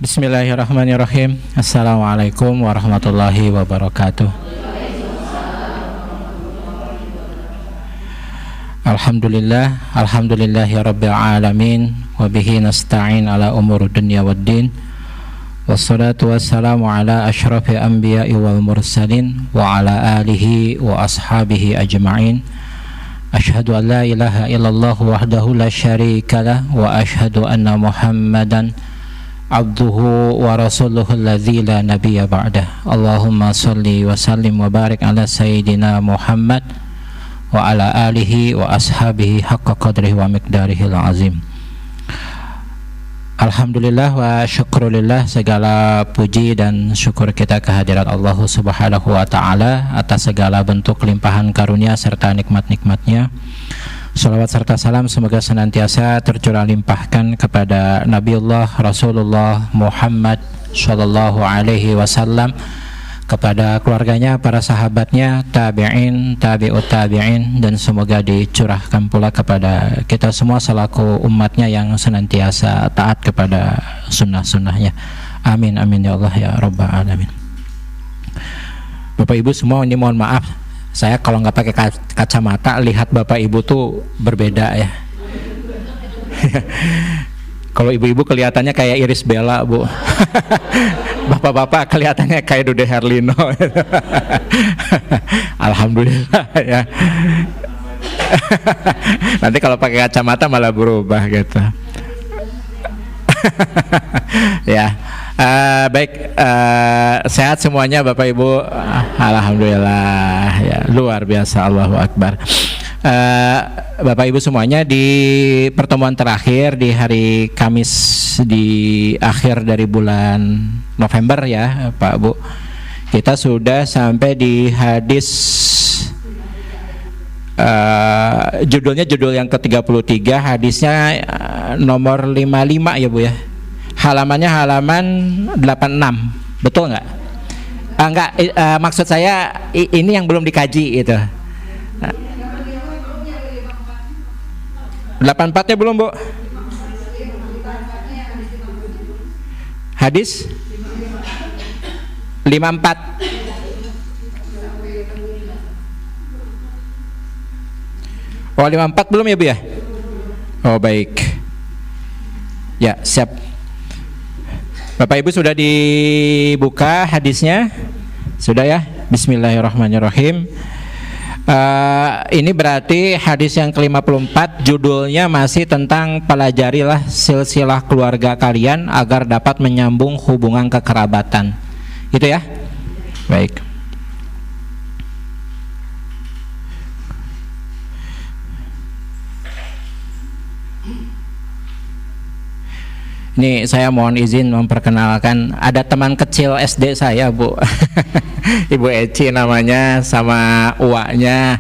Bismillahirrahmanirrahim. Assalamualaikum warahmatullahi wabarakatuh. Alhamdulillahi rabbil alamin, wa bihi nasta'in ala umuri dunya waddin. Wassalatu wassalamu ala asyrafil anbiya'i wal mursalin wa ala alihi wa ashabihi ajma'in. Asyhadu an la ilaha illallah wahdahu la syarika lah wa asyhadu anna Muhammadan abduhu wa rasuluhu alladzi la nabiyya ba'dah. Allahumma shalli wa sallim wa barik ala sayyidina Muhammad wa ala alihi wa ashabihi haqqa qadrihi wa miqdarihil azim. Alhamdulillah wa syukrulillah, segala puji dan syukur kita kehadirat Allah Subhanahu wa ta'ala atas segala bentuk limpahan karunia serta nikmat-nikmatnya. Salawat serta salam semoga senantiasa tercurah limpahkan kepada Nabiullah Rasulullah Muhammad sallallahu alaihi wasallam, kepada keluarganya, para sahabatnya, tabi'in, tabi'ut tabi'in, dan semoga dicurahkan pula kepada kita semua selaku umatnya yang senantiasa taat kepada sunnah-sunnahnya. Amin amin ya Allah ya rabbal alamin. Bapak Ibu semua, ini mohon maaf, saya kalau nggak pakai kacamata lihat Bapak Ibu tuh berbeda ya. Kalau ibu-ibu kelihatannya kayak Iris Bella, Bu. Bapak-bapak kelihatannya kayak Dude Herlino. Alhamdulillah ya. Nanti kalau pakai kacamata malah berubah gitu. Ya. Baik, sehat semuanya Bapak Ibu. Alhamdulillah ya, luar biasa, Allahu Akbar. Bapak Ibu semuanya, di pertemuan terakhir di hari Kamis di akhir dari bulan November ya Pak Bu, kita sudah sampai di hadis judulnya judul yang ke-33, hadisnya nomor 55 ya Bu ya. Halamannya halaman 86, betul nggak? Enggak, maksud saya ini yang belum dikaji itu. 84-nya belum Bu? Hadis 54. Oh 54 belum ya Bu ya? Oh baik. Ya siap. Bapak Ibu sudah dibuka hadisnya? Sudah ya? Bismillahirrahmanirrahim. Ini berarti hadis yang ke-54, judulnya masih tentang pelajarilah silsilah keluarga kalian agar dapat menyambung hubungan kekerabatan. Itu ya? Baik. Ini saya mohon izin memperkenalkan, ada teman kecil SD saya Bu. Ibu Eci namanya, sama uaknya.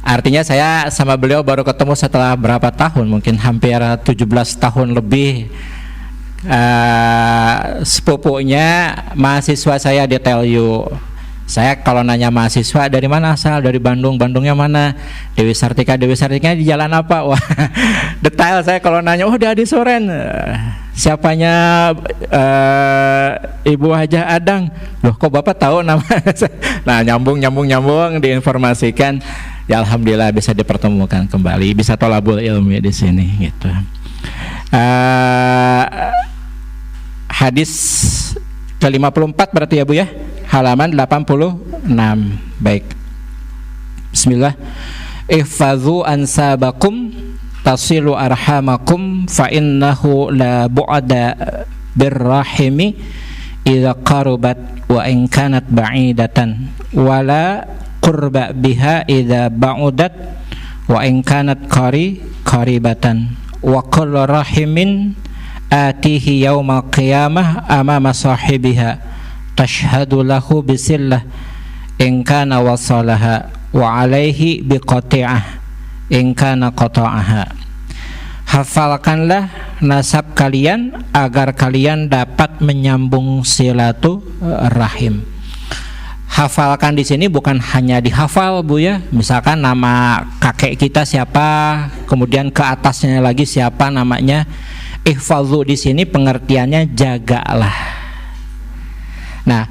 Artinya saya sama beliau baru ketemu setelah berapa tahun, mungkin hampir 17 tahun lebih. Sepupunya mahasiswa saya di TELU. Saya kalau nanya mahasiswa dari mana asal, dari Bandung, Bandungnya mana? Dewi Sartika di jalan apa? Wah, detail saya kalau nanya, oh di Adi Soren. Siapanya Ibu Hajah Adang? Loh kok Bapak tahu nama? Nah nyambung diinformasikan. Ya alhamdulillah bisa dipertemukan kembali, bisa tolabul ilmi di sini gitu. Hadis ke-54 berarti ya Bu ya, halaman 86. Baik. Bismillah. Ihfazu ansabakum tasilu arhamakum fa innahu la bu'ada birrahimi idza qarubat wa in kanat ba'idatan wala qurba biha idza ba'udat wa in kanat qaribatan wa kullu rahimin atihi yaumal qiyamah amama sahibiha tashhadu lahu bisillah in kana wasalaha wa alaihi biqati'ah in kana qata'aha. Hafalkanlah nasab kalian agar kalian dapat menyambung silaturahim. Hafalkan di sini bukan hanya dihafal Bu ya, misalkan nama kakek kita siapa, kemudian ke atasnya lagi siapa namanya. Ihfazu di sini pengertiannya jagalah. Nah,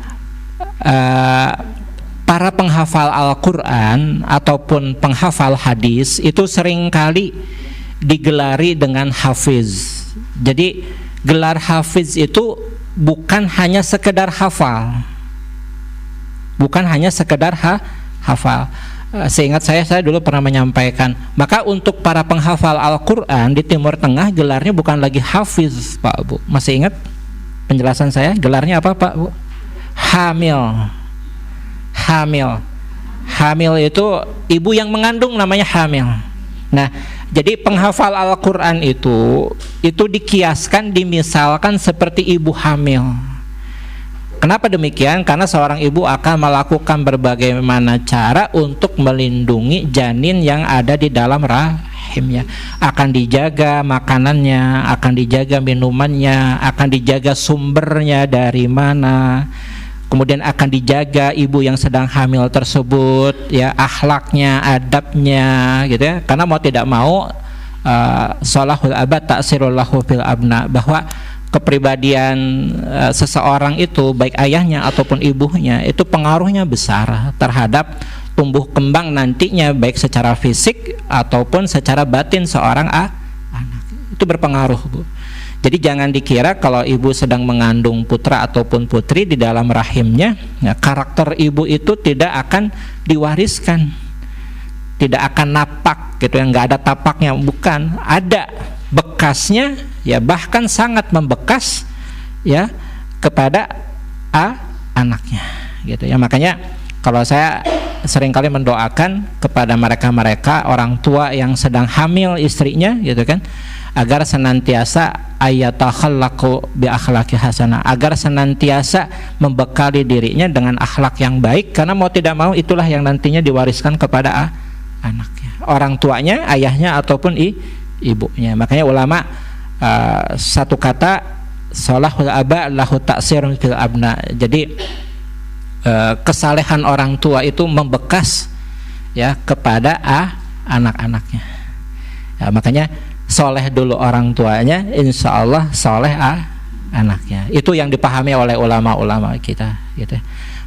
para penghafal Al-Quran ataupun penghafal hadis itu seringkali digelari dengan hafiz. Jadi gelar hafiz itu bukan hanya sekedar hafal, bukan hanya sekedar hafal. Seingat saya dulu pernah menyampaikan, maka untuk para penghafal Al-Quran di Timur Tengah gelarnya bukan lagi hafiz, Pak Bu. Masih ingat penjelasan saya? Gelarnya apa, Pak Bu? Hamil. Hamil itu ibu yang mengandung, namanya hamil. Nah, jadi penghafal Al-Quran itu dikiaskan, dimisalkan seperti ibu hamil. Kenapa demikian? Karena seorang ibu akan melakukan berbagai mana cara untuk melindungi janin yang ada di dalam rahimnya. Akan dijaga makanannya, akan dijaga minumannya, akan dijaga sumbernya dari mana. Kemudian akan dijaga ibu yang sedang hamil tersebut, ya, akhlaknya, adabnya, gitu ya. Karena mau tidak mau, sholahul abad ta'sirul lahu fil abna, bahwa kepribadian seseorang itu, baik ayahnya ataupun ibunya, itu pengaruhnya besar terhadap tumbuh kembang nantinya, baik secara fisik ataupun secara batin seorang anak. Itu berpengaruh, Bu. Jadi jangan dikira kalau ibu sedang mengandung putra ataupun putri di dalam rahimnya, ya, karakter ibu itu tidak akan diwariskan, tidak akan napak gitu, yang nggak ada tapaknya, bukan, ada bekasnya, ya, bahkan sangat membekas, ya, kepada anaknya, gitu ya. Makanya kalau saya seringkali mendoakan kepada mereka orang tua yang sedang hamil istrinya, gitu kan, agar senantiasa ayatakhallaqu bi akhlaqi hasanah, agar senantiasa membekali dirinya dengan akhlak yang baik, karena mau tidak mau itulah yang nantinya diwariskan kepada anaknya, orang tuanya, ayahnya ataupun ibunya. Makanya ulama satu kata, sholahul aba lahu ta'sirun fil abna. Jadi kesalehan orang tua itu membekas, ya, kepada anak-anaknya. Ya, makanya soleh dulu orang tuanya, insya Allah soleh anaknya. Itu yang dipahami oleh ulama-ulama kita, gitu.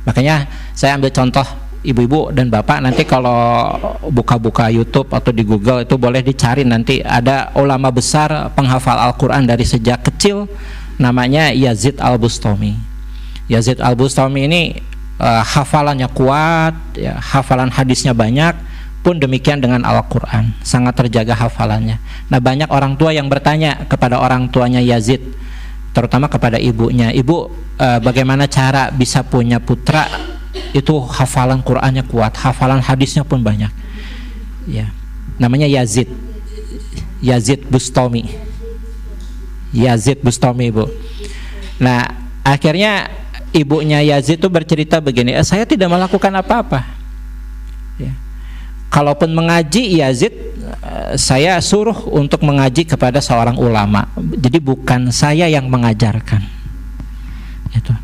Makanya saya ambil contoh ibu-ibu dan bapak, nanti kalau buka-buka YouTube atau di Google itu boleh dicari, nanti ada ulama besar penghafal Al-Quran dari sejak kecil, namanya Yazid Al-Bustami. Yazid Al-Bustami ini hafalannya kuat, ya, hafalan hadisnya banyak, pun demikian dengan Al-Quran, sangat terjaga hafalannya. Nah, banyak orang tua yang bertanya kepada orang tuanya Yazid, terutama kepada ibunya, ibu, bagaimana cara bisa punya putra itu hafalan Qurannya kuat, hafalan hadisnya pun banyak, ya. Namanya Yazid Bustami, Yazid Bustami, Bu. Nah, akhirnya ibunya Yazid itu bercerita begini, saya tidak melakukan apa-apa, ya. Kalaupun mengaji Yazid, saya suruh untuk mengaji kepada seorang ulama. Jadi bukan saya yang mengajarkan. Itu.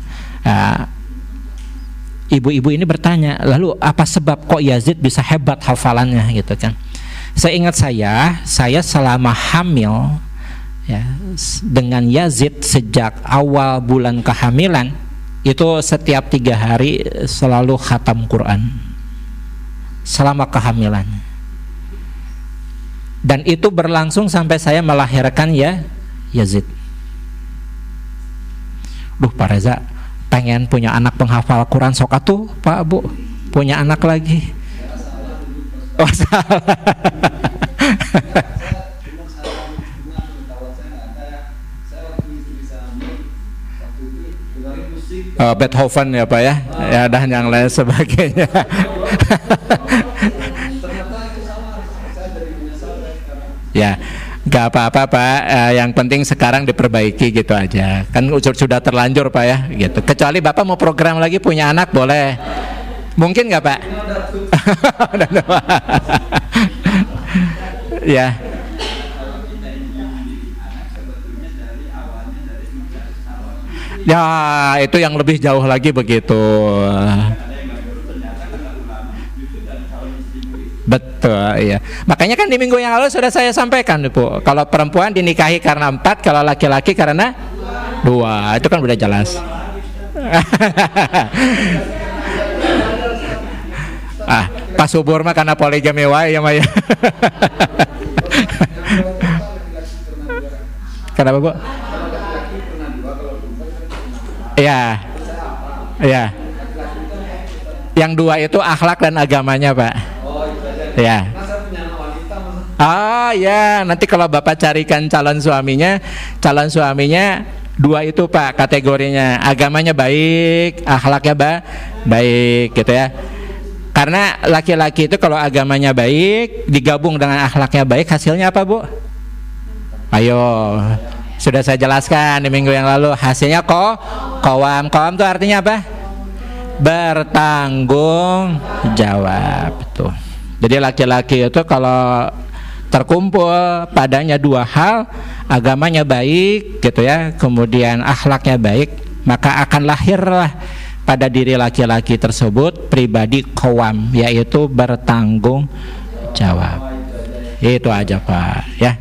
Ibu-ibu ini bertanya, lalu apa sebab kok Yazid bisa hebat hafalannya, gitu kan? Seingat saya selama hamil, ya, dengan Yazid sejak awal bulan kehamilan, itu setiap 3 hari selalu khatam Quran selama kehamilan, dan itu berlangsung sampai saya melahirkan, ya, Yazid. Pak Reza pengen punya anak penghafal Quran, sok atuh Pak Bu punya anak lagi. Oh, salah. Beethoven, ya Pak, ya, ya, dan yang lain sebagainya. Ya, nggak apa-apa Pak, yang penting sekarang diperbaiki gitu aja. Kan sudah terlanjur Pak, ya, gitu. Kecuali Bapak mau program lagi punya anak, boleh. Mungkin nggak Pak? Ya. Ya, itu yang lebih jauh lagi begitu. Betul. Tuh, iya. Makanya kan di minggu yang lalu sudah saya sampaikan, Bu. Kalau perempuan dinikahi karena 4, kalau laki-laki karena 2. Itu kan udah jelas. Pas subur mah karena poligami wae ya Maya. Kenapa, Bu? Iya. Iya. Yang 2 itu akhlak dan agamanya, Pak. Ya. Oh ya, nanti kalau Bapak carikan calon suaminya 2 itu Pak kategorinya, agamanya baik, akhlaknya baik gitu ya. Karena laki-laki itu kalau agamanya baik digabung dengan akhlaknya baik, hasilnya apa, Bu? Ayo, sudah saya jelaskan di minggu yang lalu, hasilnya qawam itu artinya apa? Bertanggung jawab tuh. Jadi laki-laki itu kalau terkumpul padanya 2 hal, agamanya baik gitu ya, kemudian akhlaknya baik, maka akan lahirlah pada diri laki-laki tersebut pribadi qawam, yaitu bertanggung jawab. Itu aja, Pak, ya.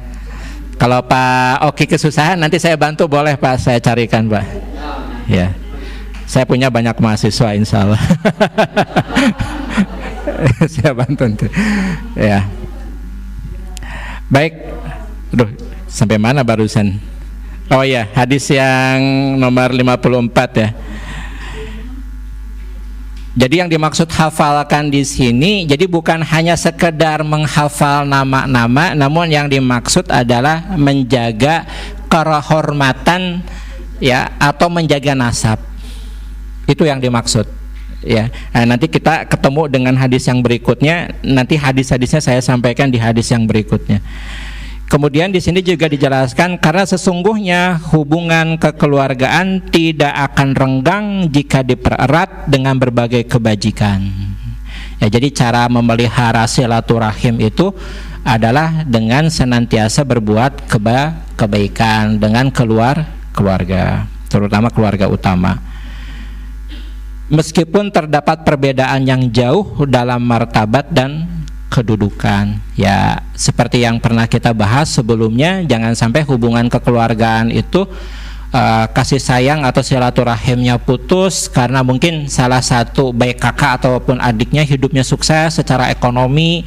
Kalau Pak Oki kesusahan nanti saya bantu, boleh Pak, saya carikan, Pak. Ya. Saya punya banyak mahasiswa, insya Allah. Saya bantu nanti. Ya. Baik. Aduh, sampai mana barusan? Oh ya, hadis yang nomor 54 ya. Jadi yang dimaksud hafalkan di sini, jadi bukan hanya sekedar menghafal nama-nama, namun yang dimaksud adalah menjaga kehormatan ya, atau menjaga nasab. Itu yang dimaksud ya. Nah, nanti kita ketemu dengan hadis yang berikutnya. Nanti hadis-hadisnya saya sampaikan di hadis yang berikutnya. Kemudian di sini juga dijelaskan karena sesungguhnya hubungan kekeluargaan tidak akan renggang jika dipererat dengan berbagai kebajikan. Ya, jadi cara memelihara silaturahim itu adalah dengan senantiasa berbuat kebaikan dengan keluarga, terutama keluarga utama. Meskipun terdapat perbedaan yang jauh dalam martabat dan kedudukan, ya seperti yang pernah kita bahas sebelumnya, jangan sampai hubungan kekeluargaan itu kasih sayang atau silaturahimnya putus karena mungkin salah satu baik kakak ataupun adiknya hidupnya sukses secara ekonomi,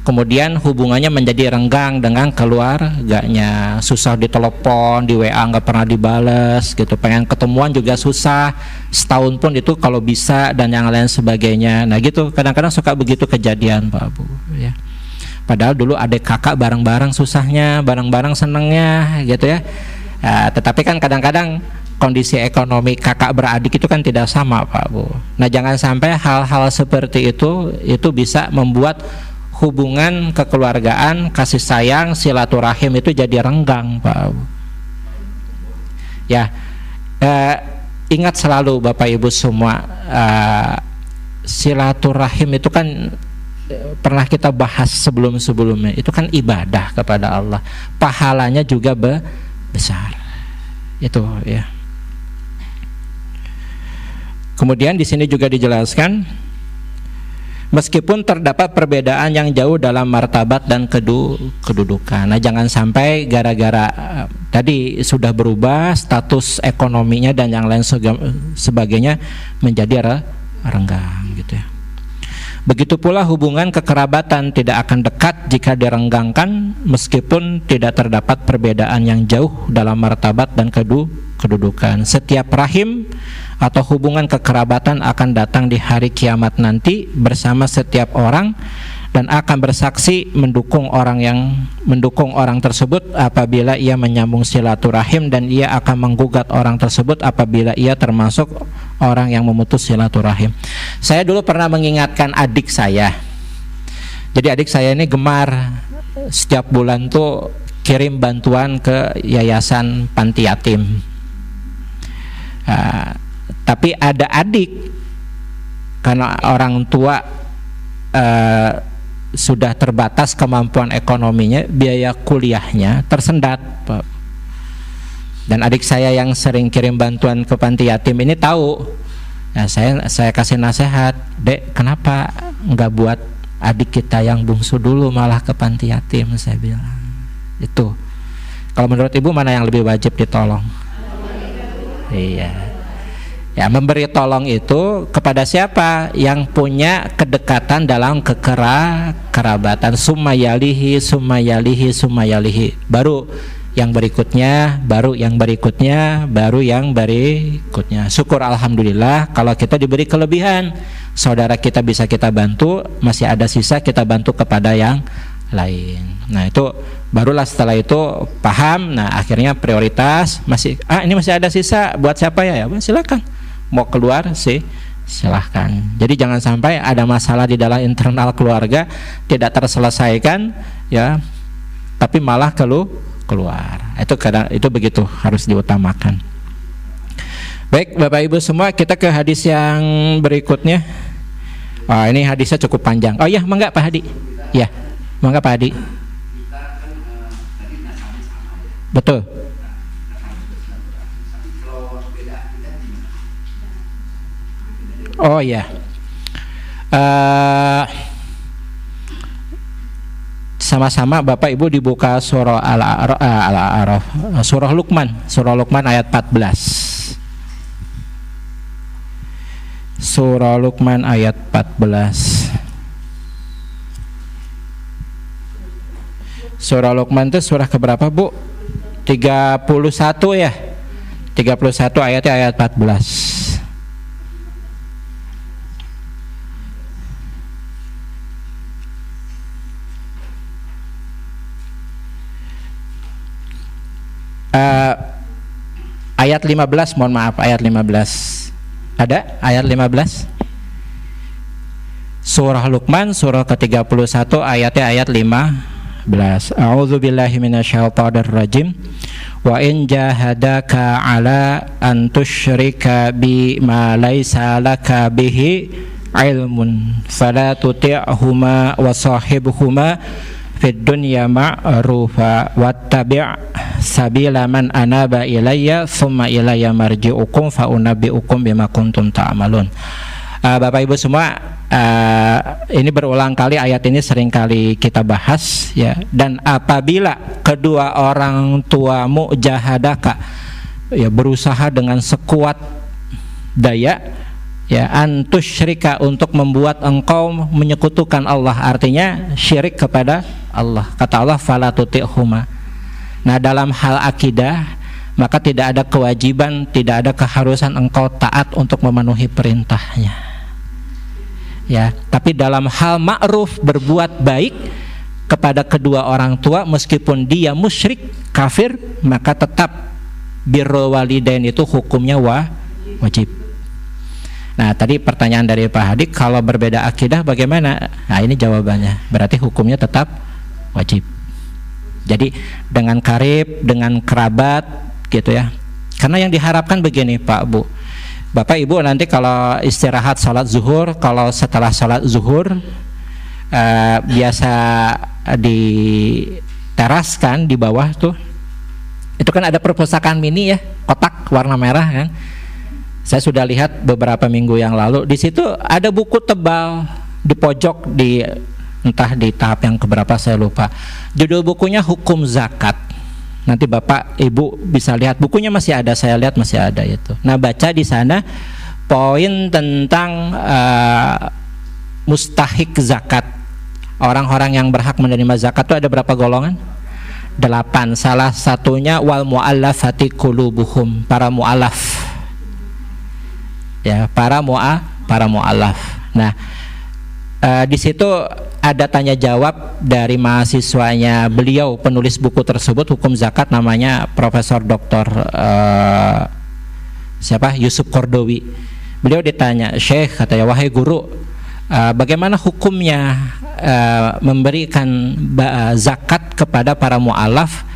kemudian hubungannya menjadi renggang dengan keluarganya, susah ditelepon, di WA nggak pernah dibales gitu, pengen ketemuan juga susah, setahun pun itu kalau bisa, dan yang lain sebagainya. Nah gitu, kadang-kadang suka begitu kejadian, Pak Bu ya. Padahal dulu adik kakak bareng-bareng susahnya, bareng-bareng senengnya gitu ya. Tetapi kan kadang-kadang kondisi ekonomi kakak beradik itu kan tidak sama, Pak Bu. Nah jangan sampai hal-hal seperti itu bisa membuat hubungan kekeluargaan, kasih sayang, silaturahim itu jadi renggang, Pak. Ya, ingat selalu Bapak Ibu semua, silaturahim itu kan pernah kita bahas sebelum-sebelumnya. Itu kan ibadah kepada Allah, pahalanya juga besar. Itu ya. Kemudian di sini juga dijelaskan, meskipun terdapat perbedaan yang jauh dalam martabat dan kedudukan. Nah jangan sampai gara-gara tadi sudah berubah status ekonominya dan yang lain sebagainya menjadi renggang gitu ya. Begitu pula hubungan kekerabatan tidak akan dekat jika direnggangkan, meskipun tidak terdapat perbedaan yang jauh dalam martabat dan kedudukan. Setiap rahim atau hubungan kekerabatan akan datang di hari kiamat nanti bersama setiap orang dan akan bersaksi mendukung orang tersebut apabila ia menyambung silaturahim, dan ia akan menggugat orang tersebut apabila ia termasuk orang yang memutus silaturahim. Saya dulu pernah mengingatkan adik saya. Jadi adik saya ini gemar setiap bulan tuh kirim bantuan ke yayasan panti yatim. Tapi ada adik karena orang tua sudah terbatas kemampuan ekonominya, biaya kuliahnya tersendat, Pak. Dan adik saya yang sering kirim bantuan ke panti yatim ini tahu. Nah, saya kasih nasihat, Dek, kenapa nggak buat adik kita yang bungsu dulu malah ke panti yatim, saya bilang. Itu. Kalau menurut ibu mana yang lebih wajib ditolong? Iya. Ya, memberi tolong itu kepada siapa? Yang punya kedekatan dalam kekerabatan. Sumayalihi, sumayalihi, sumayalihi. Baru yang berikutnya, baru yang berikutnya, baru yang berikutnya. Syukur alhamdulillah kalau kita diberi kelebihan. Saudara kita bisa kita bantu, masih ada sisa kita bantu kepada yang lain. Nah, itu barulah setelah itu paham. Nah, akhirnya prioritas masih ini masih ada sisa buat siapa ya? Ya, silakan. Mau keluar sih silahkan. Jadi jangan sampai ada masalah di dalam internal keluarga tidak terselesaikan ya, tapi malah keluar. Itu begitu harus diutamakan. Baik Bapak Ibu semua, kita ke hadis yang berikutnya. Ini hadisnya cukup panjang. Oh iya, mangga Pak Hadi. Ya, mangga Pak Hadi. Betul. Oh ya, sama-sama Bapak Ibu dibuka surah Al-A'raf, surah Luqman ayat 14. Surah Luqman ayat 14. Surah Luqman itu surah keberapa Bu? 31 ya. 31 ayatnya ayat 14. Ayat 15, mohon maaf, ayat 15. Ada ayat 15? Surah Luqman surah ke-31 ayatnya ayat 15. A'udzubillahi minasyaitonir rajim. Wa in jahadaka ala an tusyrika bima laisa laka bihi ilmun fala tuti'huma wa sahibhuma fid dunya ma'rufa wattabi' sabila man anaba ilayya thumma ilayya marji'ukum fa unabbi'ukum bima kuntum ta'malun. Bapak Ibu semua, ini berulang kali ayat ini sering kali kita bahas ya. Dan apabila kedua orang tuamu jahadaka, ya, berusaha dengan sekuat daya ya, antusyrika, untuk membuat engkau menyekutukan Allah, artinya syirik kepada Allah. Kata Allah fala tuti'huma. Nah, dalam hal akidah maka tidak ada kewajiban, tidak ada keharusan engkau taat untuk memenuhi perintahnya ya. Tapi dalam hal ma'ruf, berbuat baik kepada kedua orang tua meskipun dia musyrik kafir, maka tetap birrul walidain itu hukumnya wajib. Nah, tadi pertanyaan dari Pak Hadi, kalau berbeda akidah bagaimana? Nah, ini jawabannya, berarti hukumnya tetap wajib. Jadi dengan karib, dengan kerabat gitu ya. Karena yang diharapkan begini Pak Bu, Bapak Ibu nanti kalau istirahat sholat zuhur, kalau setelah sholat zuhur biasa di teras kan, di bawah tuh itu kan ada perpustakaan mini ya, kotak warna merah kan. Saya sudah lihat beberapa minggu yang lalu, di situ ada buku tebal di pojok, di entah di tahap yang keberapa saya lupa. Judul bukunya Hukum Zakat. Nanti Bapak Ibu bisa lihat, bukunya masih ada, saya lihat masih ada itu. Nah, baca di sana poin tentang mustahik zakat. Orang-orang yang berhak menerima zakat itu ada berapa golongan? 8. Salah satunya wal mu'allafati qulubuhum, para mu'allaf. Ya, para mu'allaf. Nah, di situ ada tanya jawab dari mahasiswanya beliau, penulis buku tersebut Hukum Zakat, namanya Profesor Dr. Yusuf Kordowi. Beliau ditanya, Syekh, katanya, wahai guru, bagaimana hukumnya memberikan zakat kepada para mu'alaf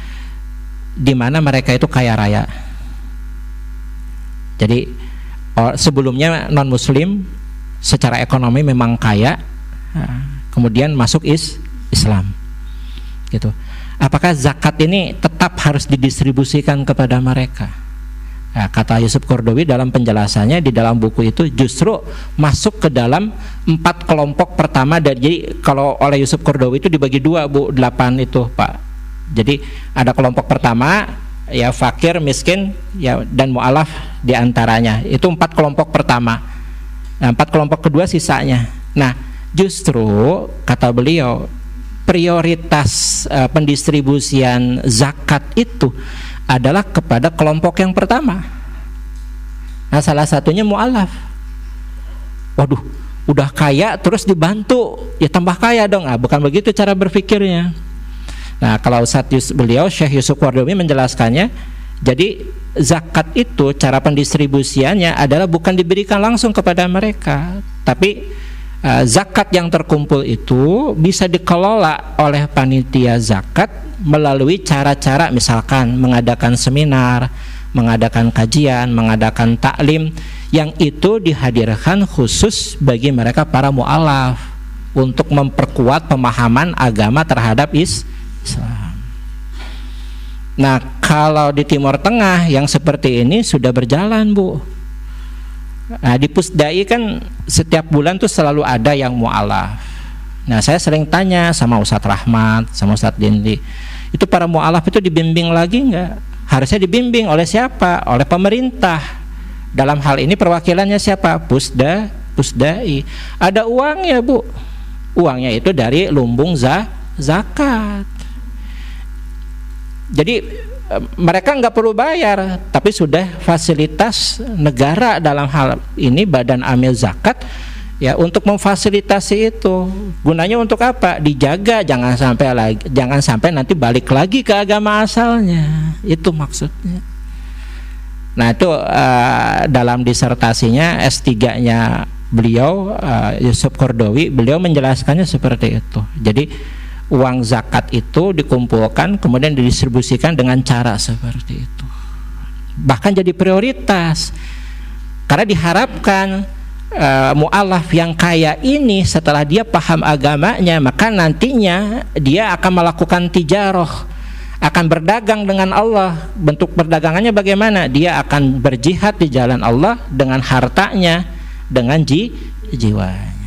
di mana mereka itu kaya raya? Jadi sebelumnya non muslim secara ekonomi memang kaya, kemudian masuk Islam gitu. Apakah zakat ini tetap harus didistribusikan kepada mereka? Nah, kata Yusuf Qaradawi dalam penjelasannya di dalam buku itu justru masuk ke dalam 4 kelompok pertama. Jadi kalau oleh Yusuf Qaradawi itu dibagi 2 Bu, 8 itu Pak. Jadi ada kelompok pertama ya fakir, miskin ya dan mu'alaf diantaranya. Itu 4 kelompok pertama. Nah, 4 kelompok kedua sisanya. Nah, justru kata beliau prioritas pendistribusian zakat itu adalah kepada kelompok yang pertama. Nah, salah satunya mu'alaf. Waduh, udah kaya terus dibantu, ya tambah kaya dong. Bukan begitu cara berpikirnya. Nah, kalau beliau Syekh Yusuf Qaradawi menjelaskannya, jadi zakat itu cara pendistribusiannya adalah bukan diberikan langsung kepada mereka, tapi zakat yang terkumpul itu bisa dikelola oleh panitia zakat melalui cara-cara misalkan mengadakan seminar, mengadakan kajian, mengadakan taklim yang itu dihadirkan khusus bagi mereka para mu'alaf untuk memperkuat pemahaman agama terhadap Islam. Nah, kalau di Timur Tengah yang seperti ini sudah berjalan Bu. Nah, di Pusdai kan setiap bulan tuh selalu ada yang mu'alaf. Nah, saya sering tanya sama Ustadz Rahmat, sama Ustadz Dindi, itu para mu'alaf itu dibimbing lagi enggak? Harusnya dibimbing oleh siapa? Oleh pemerintah. Dalam hal ini perwakilannya siapa? Pusdai. Ada uangnya Bu. Uangnya itu dari lumbung zakat. Jadi mereka nggak perlu bayar, tapi sudah fasilitas negara dalam hal ini Badan Amil Zakat ya untuk memfasilitasi itu. Gunanya untuk apa? Dijaga jangan sampai nanti balik lagi ke agama asalnya. Itu maksudnya. Nah, itu dalam disertasinya S3-nya beliau Yusuf Qaradawi, beliau menjelaskannya seperti itu. Jadi uang zakat itu dikumpulkan kemudian didistribusikan dengan cara seperti itu, bahkan jadi prioritas karena diharapkan mu'alaf yang kaya ini setelah dia paham agamanya maka nantinya dia akan melakukan tijarah, akan berdagang dengan Allah. Bentuk perdagangannya bagaimana? Dia akan berjihad di jalan Allah dengan hartanya, dengan jiwanya.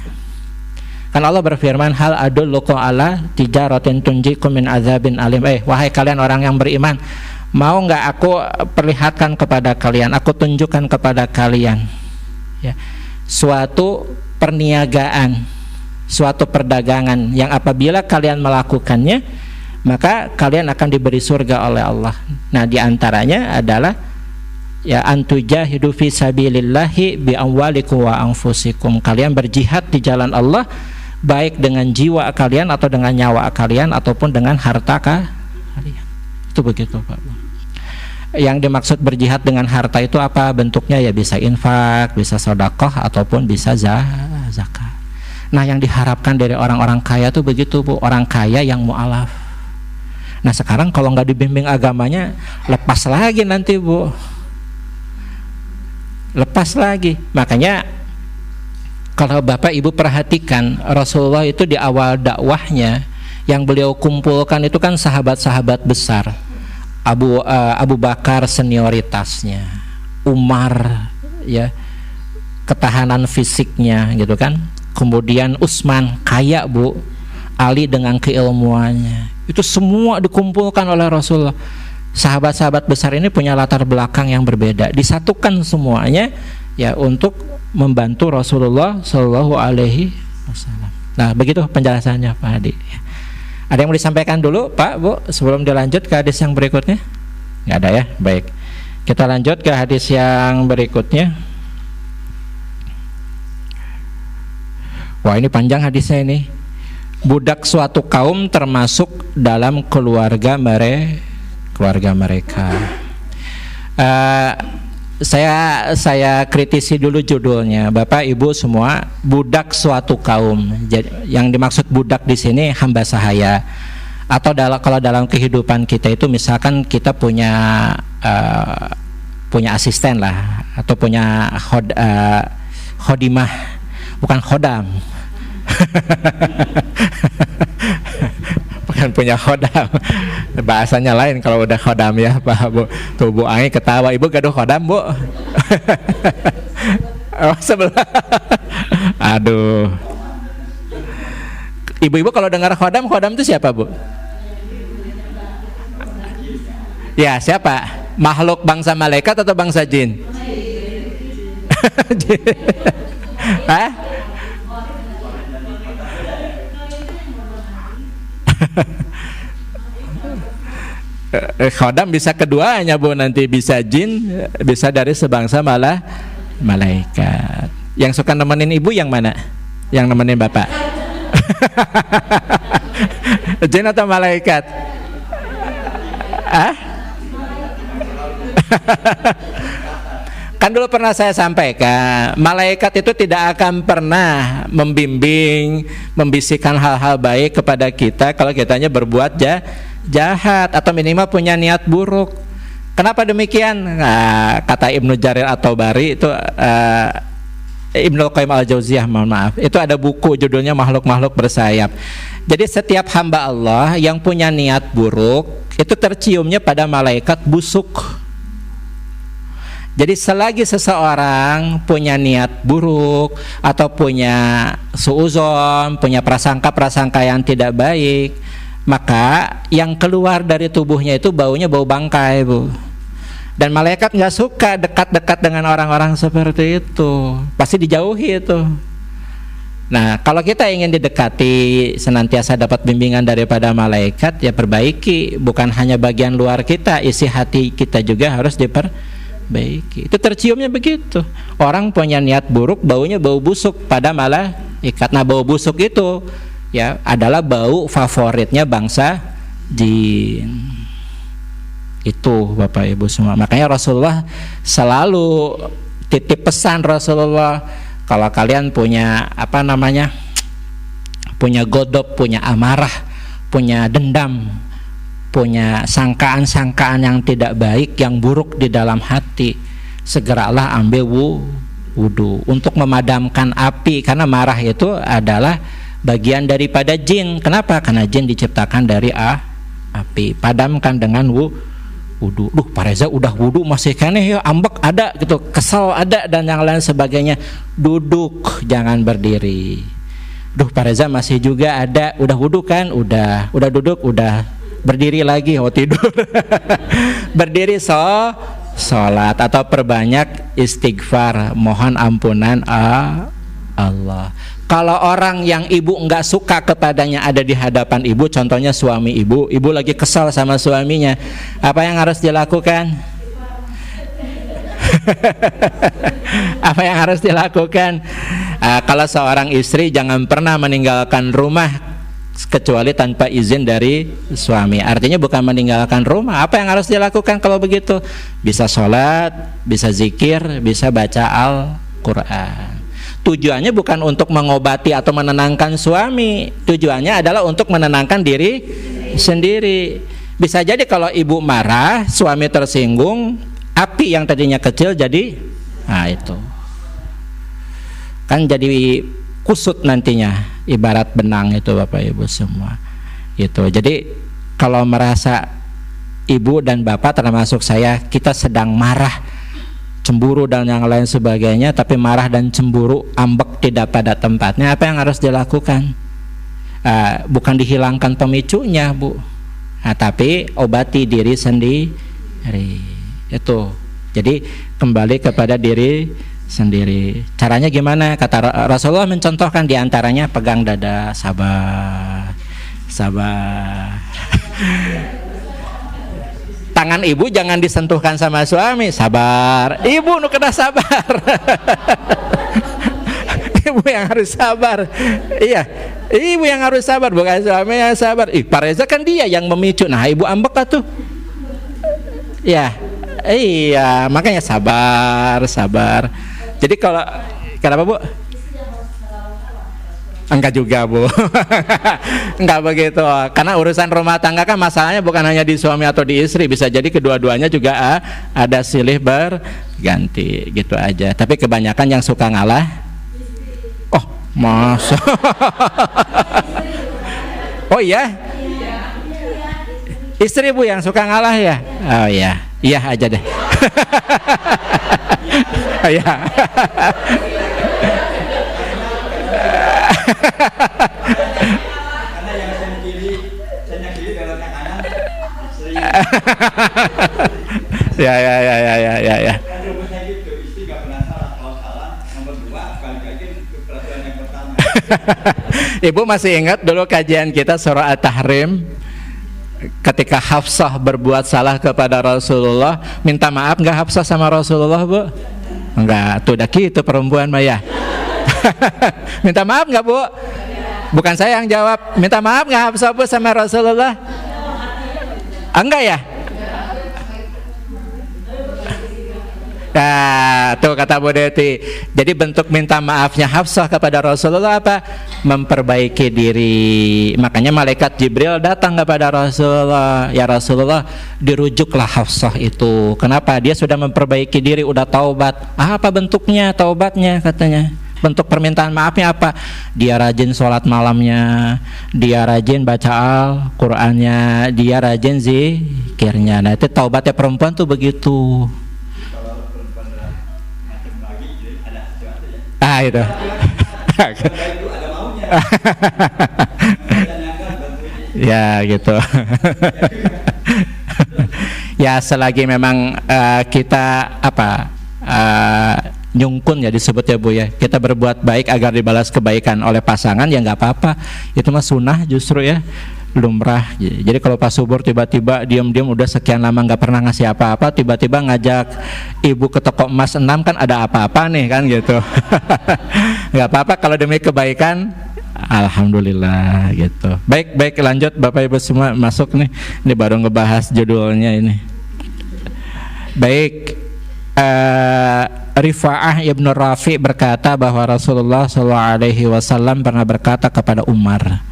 Kan Allah berfirman, hal adullukum ala tijaratin tunjikum min azabin alim. Wahai kalian orang yang beriman, mau nggak aku perlihatkan kepada kalian, aku tunjukkan kepada kalian ya, suatu perniagaan, suatu perdagangan yang apabila kalian melakukannya maka kalian akan diberi surga oleh Allah. Nah, diantaranya adalah ya antujahidu fi sabilillahi bi amwalikum wa anfusikum. Kalian berjihad di jalan Allah baik dengan jiwa kalian atau dengan nyawa kalian ataupun dengan harta kalian. Itu begitu Pak. Yang dimaksud berjihad dengan harta itu apa bentuknya? Ya bisa infak, bisa sedekah ataupun bisa zakat. Nah, yang diharapkan dari orang-orang kaya itu begitu Bu, orang kaya yang mu'alaf. Nah, sekarang kalau nggak dibimbing agamanya lepas lagi nanti Bu, lepas lagi. Makanya kalau Bapak Ibu perhatikan, Rasulullah itu di awal dakwahnya yang beliau kumpulkan itu kan sahabat-sahabat besar. Abu Bakar senioritasnya, Umar ya ketahanan fisiknya gitu kan. Kemudian Utsman kaya Bu, Ali dengan keilmuannya. Itu semua dikumpulkan oleh Rasulullah. Sahabat-sahabat besar ini punya latar belakang yang berbeda, disatukan semuanya ya untuk membantu Rasulullah Shallallahu Alaihi Wasallam. Nah, begitu penjelasannya Pak Hadi. Ada yang mau disampaikan dulu Pak, Bu, sebelum dilanjut ke hadis yang berikutnya? Nggak ada ya? Baik, kita lanjut ke hadis yang berikutnya. Wah, ini panjang hadisnya ini. Budak suatu kaum termasuk dalam keluarga mereka. Saya kritisi dulu judulnya, Bapak Ibu semua. Budak suatu kaum. Jadi, yang dimaksud budak di sini hamba sahaya. Atau kalau dalam kehidupan kita itu misalkan kita punya asisten lah, atau punya khodimah, bukan khodam. bukan punya khodam. Bahasanya lain kalau udah khodam ya Pak Bu. Tuh Bu Ai ketawa, ibu gaduh khodam Bu. Oh, sebelah. Aduh. Ibu-ibu kalau dengar khodam itu siapa Bu? Ya siapa? Makhluk bangsa malaikat atau bangsa jin? Hah? Khodam bisa keduanya Bu, nanti bisa jin, bisa dari sebangsa malaikat. Yang suka nemenin ibu yang mana? Yang nemenin bapak? Jin atau malaikat? Ah? Kan dulu pernah saya sampaikan, malaikat itu tidak akan pernah membimbing, membisikkan hal-hal baik kepada kita kalau kitanya berbuat jahat atau minimal punya niat buruk. Kenapa demikian? Nah, kata Ibnu Jarir At-Tabari itu Ibnu Qayyim Al-Jauziyah, mohon maaf, itu ada buku judulnya Makhluk-Makhluk Bersayap. Jadi setiap hamba Allah yang punya niat buruk itu terciumnya pada malaikat busuk. Jadi selagi seseorang punya niat buruk atau punya suuzon, punya prasangka-prasangka yang tidak baik, maka yang keluar dari tubuhnya itu baunya bau bangkai Bu. Dan malaikat nggak suka dekat-dekat dengan orang-orang seperti itu, pasti dijauhi itu. Nah, kalau kita ingin didekati, senantiasa dapat bimbingan daripada malaikat, ya perbaiki, bukan hanya bagian luar kita, isi hati kita juga harus diperbaiki. Itu terciumnya begitu. Orang punya niat buruk, baunya bau busuk pada malaikat. Nah, bau busuk itu ya adalah bau favoritnya bangsa jin. Itu Bapak Ibu semua. Makanya Rasulullah selalu titip pesan Rasulullah, kalau kalian punya punya godop, punya amarah, punya dendam, punya sangkaan-sangkaan yang tidak baik, yang buruk di dalam hati, segeralah ambil wudu untuk memadamkan api, karena marah itu adalah bagian daripada jin. Kenapa? Karena jin diciptakan dari api. Padamkan dengan wudu. Pak Reza udah wudu masih keneh ya, ambek ada gitu, kesal ada, dan yang lain sebagainya. Duduk, jangan berdiri. Pak Reza masih juga ada, udah wudu kan? Udah duduk, udah berdiri lagi, tidur. Berdiri sholat atau perbanyak istighfar, mohon ampunan Allah. Kalau orang yang ibu nggak suka kepadanya ada di hadapan ibu, contohnya suami ibu lagi kesal sama suaminya, apa yang harus dilakukan? Apa yang harus dilakukan? Kalau seorang istri jangan pernah meninggalkan rumah kecuali tanpa izin dari suami. Artinya bukan meninggalkan rumah. Apa yang harus dilakukan kalau begitu? Bisa sholat, bisa zikir, bisa baca Al-Quran. Tujuannya bukan untuk mengobati atau menenangkan suami, tujuannya adalah untuk menenangkan diri sendiri. Bisa jadi kalau ibu marah, suami tersinggung, api yang tadinya kecil jadi, nah itu kan jadi kusut nantinya, ibarat benang itu Bapak Ibu semua. Itu jadi kalau merasa ibu dan bapak termasuk saya, kita sedang marah, cemburu dan yang lain sebagainya, tapi marah dan cemburu ambek tidak pada tempatnya, apa yang harus dilakukan? Bukan dihilangkan pemicunya Bu, tapi obati diri sendiri. Itu jadi kembali kepada diri sendiri. Caranya gimana? Kata Rasulullah mencontohkan diantaranya pegang dada, sabar. Tangan ibu jangan disentuhkan sama suami, sabar. Ibu nu kena sabar. Ibu yang harus sabar. Iya, ibu yang harus sabar, bukan suami yang sabar. Pak Reza kan dia yang memicu. Nah, ibu ambek tuh. Ya, iya, makanya sabar. Jadi kalau kenapa Bu? Enggak juga Bu. Enggak begitu, karena urusan rumah tangga kan masalahnya bukan hanya di suami atau di istri, bisa jadi kedua-duanya juga ada silih berganti gitu aja. Tapi kebanyakan yang suka ngalah, oh masa. Oh iya, Istri Bu yang suka ngalah ya? Oh iya, iya aja deh. Oh, iya. Karena yang saya kiri belok yang kanan sering. Ya. Kan rumusnya gitu, istri gak pernah salah. Kalau salah, nomor 2 balik lagi ke peraturan yang pertama. Ibu masih ingat dulu kajian kita surah At-Tahrim, ketika Hafsah berbuat salah kepada Rasulullah, minta maaf nggak Hafsah sama Rasulullah, Bu? Enggak, tuh udah gitu perempuan mah ya. Minta maaf nggak, Bu? Bukan saya yang jawab. Minta maaf nggak Hafsah, Bu, sama Rasulullah? Enggak ya? Nah, tuh kata Bu Deti. Jadi bentuk minta maafnya Hafsah kepada Rasulullah apa? Memperbaiki diri. Makanya malaikat Jibril datang kepada Rasulullah. Ya Rasulullah, dirujuklah Hafsah itu. Kenapa? Dia sudah memperbaiki diri, udah taubat. Apa bentuknya taubatnya katanya? Bentuk permintaan maafnya apa? Dia rajin sholat malamnya, dia rajin baca Al-Qur'annya, dia rajin zikirnya. Nah, itu taubatnya perempuan tuh begitu. Itu. Ada maunya. Ya gitu. Ya selagi memang kita nyungkun ya disebut ya Bu ya, kita berbuat baik agar dibalas kebaikan oleh pasangan ya nggak apa-apa, itu mah sunnah justru ya, lumrah. Jadi kalau pas subur tiba-tiba diam-diam udah sekian lama nggak pernah ngasih apa-apa, tiba-tiba ngajak ibu ke toko emas 6 kan ada apa-apa nih kan gitu. Nggak apa-apa kalau demi kebaikan, alhamdulillah gitu. Baik lanjut Bapak Ibu semua, masuk nih, ini baru ngebahas judulnya ini. Baik. Rifa'ah ibn Rafi berkata bahwa Rasulullah SAW pernah berkata kepada Umar,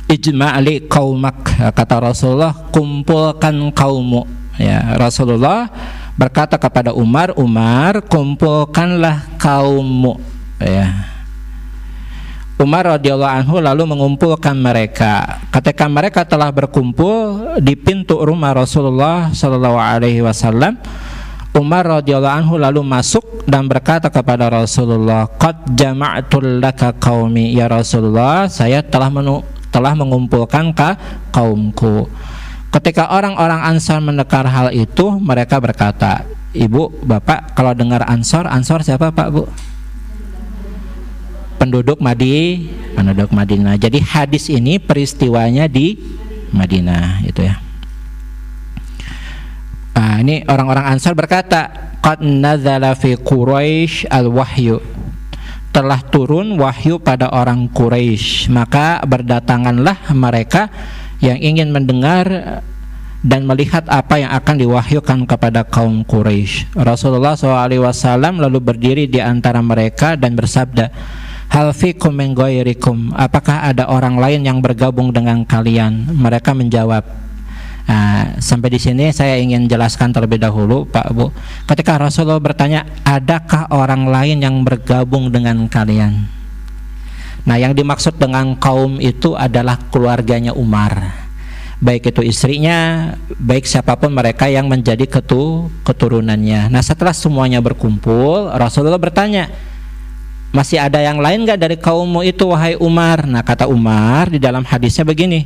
Ijma'li qaumak, kata Rasulullah, kumpulkan kaummu. Ya, Rasulullah berkata kepada Umar, kumpulkanlah kaummu. Ya. Umar radhiyallahu anhu lalu mengumpulkan mereka. Ketika mereka telah berkumpul di pintu rumah Rasulullah SAW, Umar radhiyallahu anhu lalu masuk dan berkata kepada Rasulullah, "Qad jama'tul laka qaumi." Ya Rasulullah, saya telah mengumpulkan kaumku. Ketika orang-orang Ansar mendengar hal itu, mereka berkata, "Ibu, Bapak, kalau dengar Ansar siapa Pak, Bu?" Penduduk Madinah. Jadi hadis ini peristiwanya di Madinah, itu ya. Nah, ini orang-orang Ansar berkata, qad nazala fi Quraisy al-wahyu, telah turun wahyu pada orang Quraisy, maka berdatanganlah mereka yang ingin mendengar dan melihat apa yang akan diwahyukan kepada kaum Quraisy. Rasulullah SAW lalu berdiri di antara mereka dan bersabda, hal fikum min ghairikum, apakah ada orang lain yang bergabung dengan kalian? Mereka menjawab. Nah, sampai di sini saya ingin jelaskan terlebih dahulu, Pak Bu. Ketika Rasulullah bertanya, adakah orang lain yang bergabung dengan kalian? Nah, yang dimaksud dengan kaum itu adalah keluarganya Umar, baik itu istrinya, baik siapapun mereka yang menjadi keturunannya. Nah, setelah semuanya berkumpul, Rasulullah bertanya, masih ada yang lain gak dari kaummu itu, wahai Umar? Nah, kata Umar di dalam hadisnya begini,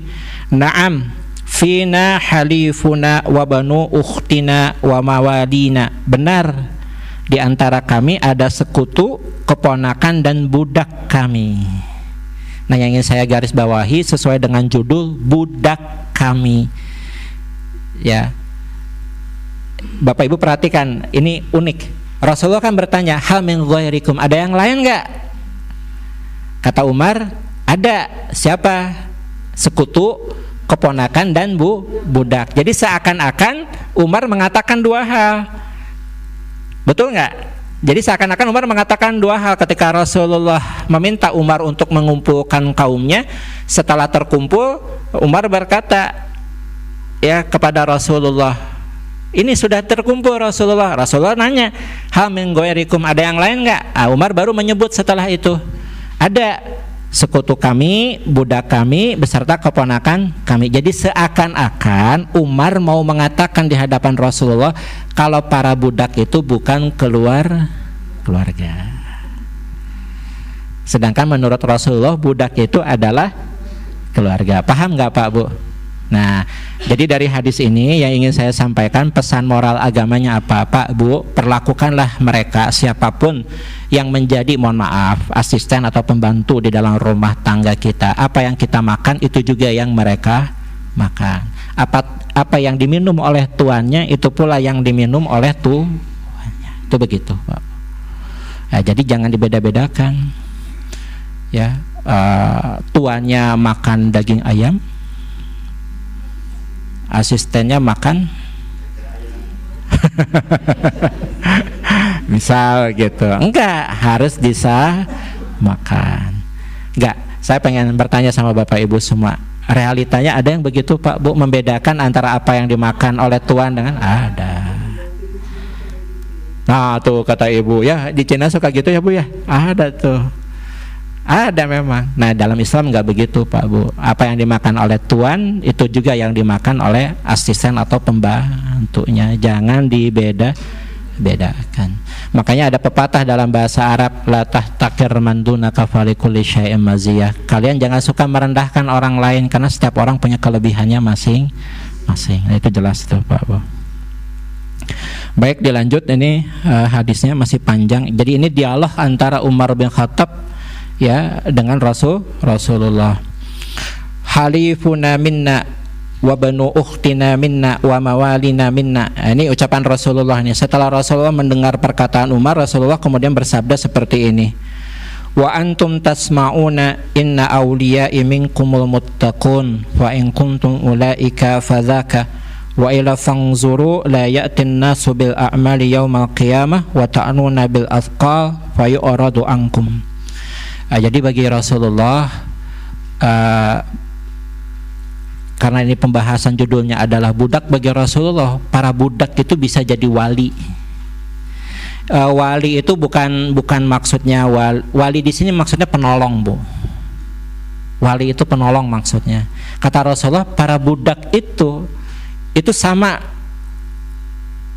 na'am fina halifuna wa banu ukhtina wa mawalina, benar di antara kami ada sekutu, keponakan dan budak kami. Nah, yang ingin saya garis bawahi sesuai dengan judul, budak kami. Ya, Bapak Ibu perhatikan, ini unik. Rasulullah kan bertanya, hal min ghairikum, ada yang lain enggak? Kata Umar, ada. Siapa? Sekutu, keponakan dan budak. Jadi seakan-akan Umar mengatakan dua hal. Betul nggak? Jadi seakan-akan Umar mengatakan dua hal ketika Rasulullah meminta Umar untuk mengumpulkan kaumnya. Setelah terkumpul, Umar berkata ya kepada Rasulullah, ini sudah terkumpul Rasulullah. Rasulullah nanya, hal min ghairikum, ada yang lain nggak? Umar baru menyebut setelah itu, ada sekutu kami, budak kami beserta keponakan kami. Jadi seakan-akan Umar mau mengatakan di hadapan Rasulullah kalau para budak itu bukan keluarga. Sedangkan menurut Rasulullah budak itu adalah keluarga. Paham nggak Pak Bu? Nah, jadi dari hadis ini yang ingin saya sampaikan, pesan moral agamanya apa Pak Bu? Perlakukanlah mereka, siapapun yang menjadi, mohon maaf, asisten atau pembantu di dalam rumah tangga kita. Apa yang kita makan itu juga yang mereka makan. Apa yang diminum oleh tuannya itu pula yang diminum oleh tuannya. Itu begitu Pak. Ya, jadi jangan dibeda-bedakan. Ya, tuannya makan daging ayam, asistennya makan misal gitu. Enggak, harus bisa makan. Enggak, saya pengen bertanya sama Bapak Ibu semua, realitanya ada yang begitu Pak Bu, membedakan antara apa yang dimakan oleh tuan dengan ada. Nah tuh kata Ibu, ya di Cina suka gitu ya Bu ya, ada tuh. Ada memang. Nah dalam Islam nggak begitu Pak Bu. Apa yang dimakan oleh tuan itu juga yang dimakan oleh asisten atau pembantunya. Jangan dibedakan. Makanya ada pepatah dalam bahasa Arab, la tahtakir man dunaka falikulli syai'in maziyah. Kalian jangan suka merendahkan orang lain karena setiap orang punya kelebihannya masing-masing. Nah, itu jelas tuh Pak Bu. Baik, dilanjut, ini hadisnya masih panjang. Jadi ini dialog antara Umar bin Khattab ya dengan Rasulullah. Halifuna minna wa banu ukhtina minna wa mawalina minna. Ini ucapan Rasulullah nih. Setelah Rasulullah mendengar perkataan Umar, Rasulullah kemudian bersabda seperti ini. Wa antum tasma'una inna awliya'i minkumul muttaqun wa in kuntum ulaika fadzaka wa ila fanzuru la ya'tin nasu bil a'mali yaumal qiyamah wa ta'nuna bil athqal fa yu'radu ankum. Jadi bagi Rasulullah, karena ini pembahasan judulnya adalah budak, bagi Rasulullah para budak itu bisa jadi wali. Wali itu bukan maksudnya wali di sini maksudnya penolong Bu. Wali itu penolong maksudnya. Kata Rasulullah para budak itu sama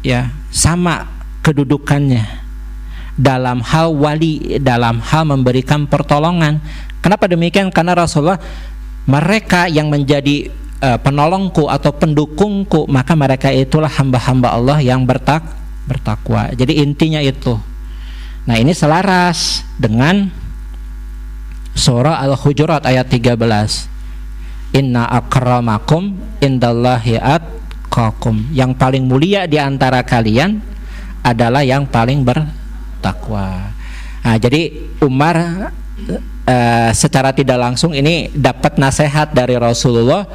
ya, sama kedudukannya dalam hal wali, dalam hal memberikan pertolongan. Kenapa demikian? Karena Rasulullah, mereka yang menjadi penolongku atau pendukungku, maka mereka itulah hamba-hamba Allah yang bertakwa. Jadi intinya itu. Nah ini selaras dengan surah Al-Hujurat ayat 13. Inna akramakum indallahi atqakum. Yang paling mulia di antara kalian adalah yang paling bertakwa. Nah, jadi Umar secara tidak langsung ini dapat nasihat dari Rasulullah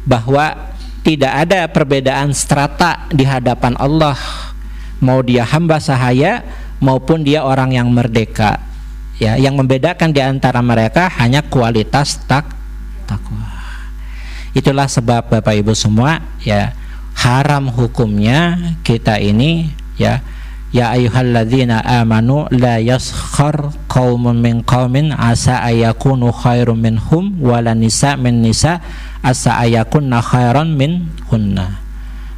bahwa tidak ada perbedaan strata di hadapan Allah, mau dia hamba sahaya maupun dia orang yang merdeka. Ya, yang membedakan di antara mereka hanya kualitas takwa. Itulah sebab Bapak Ibu semua ya, haram hukumnya kita ini ya. Ya ayyuhalladzina amanu la yaskhar qaumun min qaumin asa ayakunu khairum minhum wala nisa min nisa asa ayakunna khairan minhunna.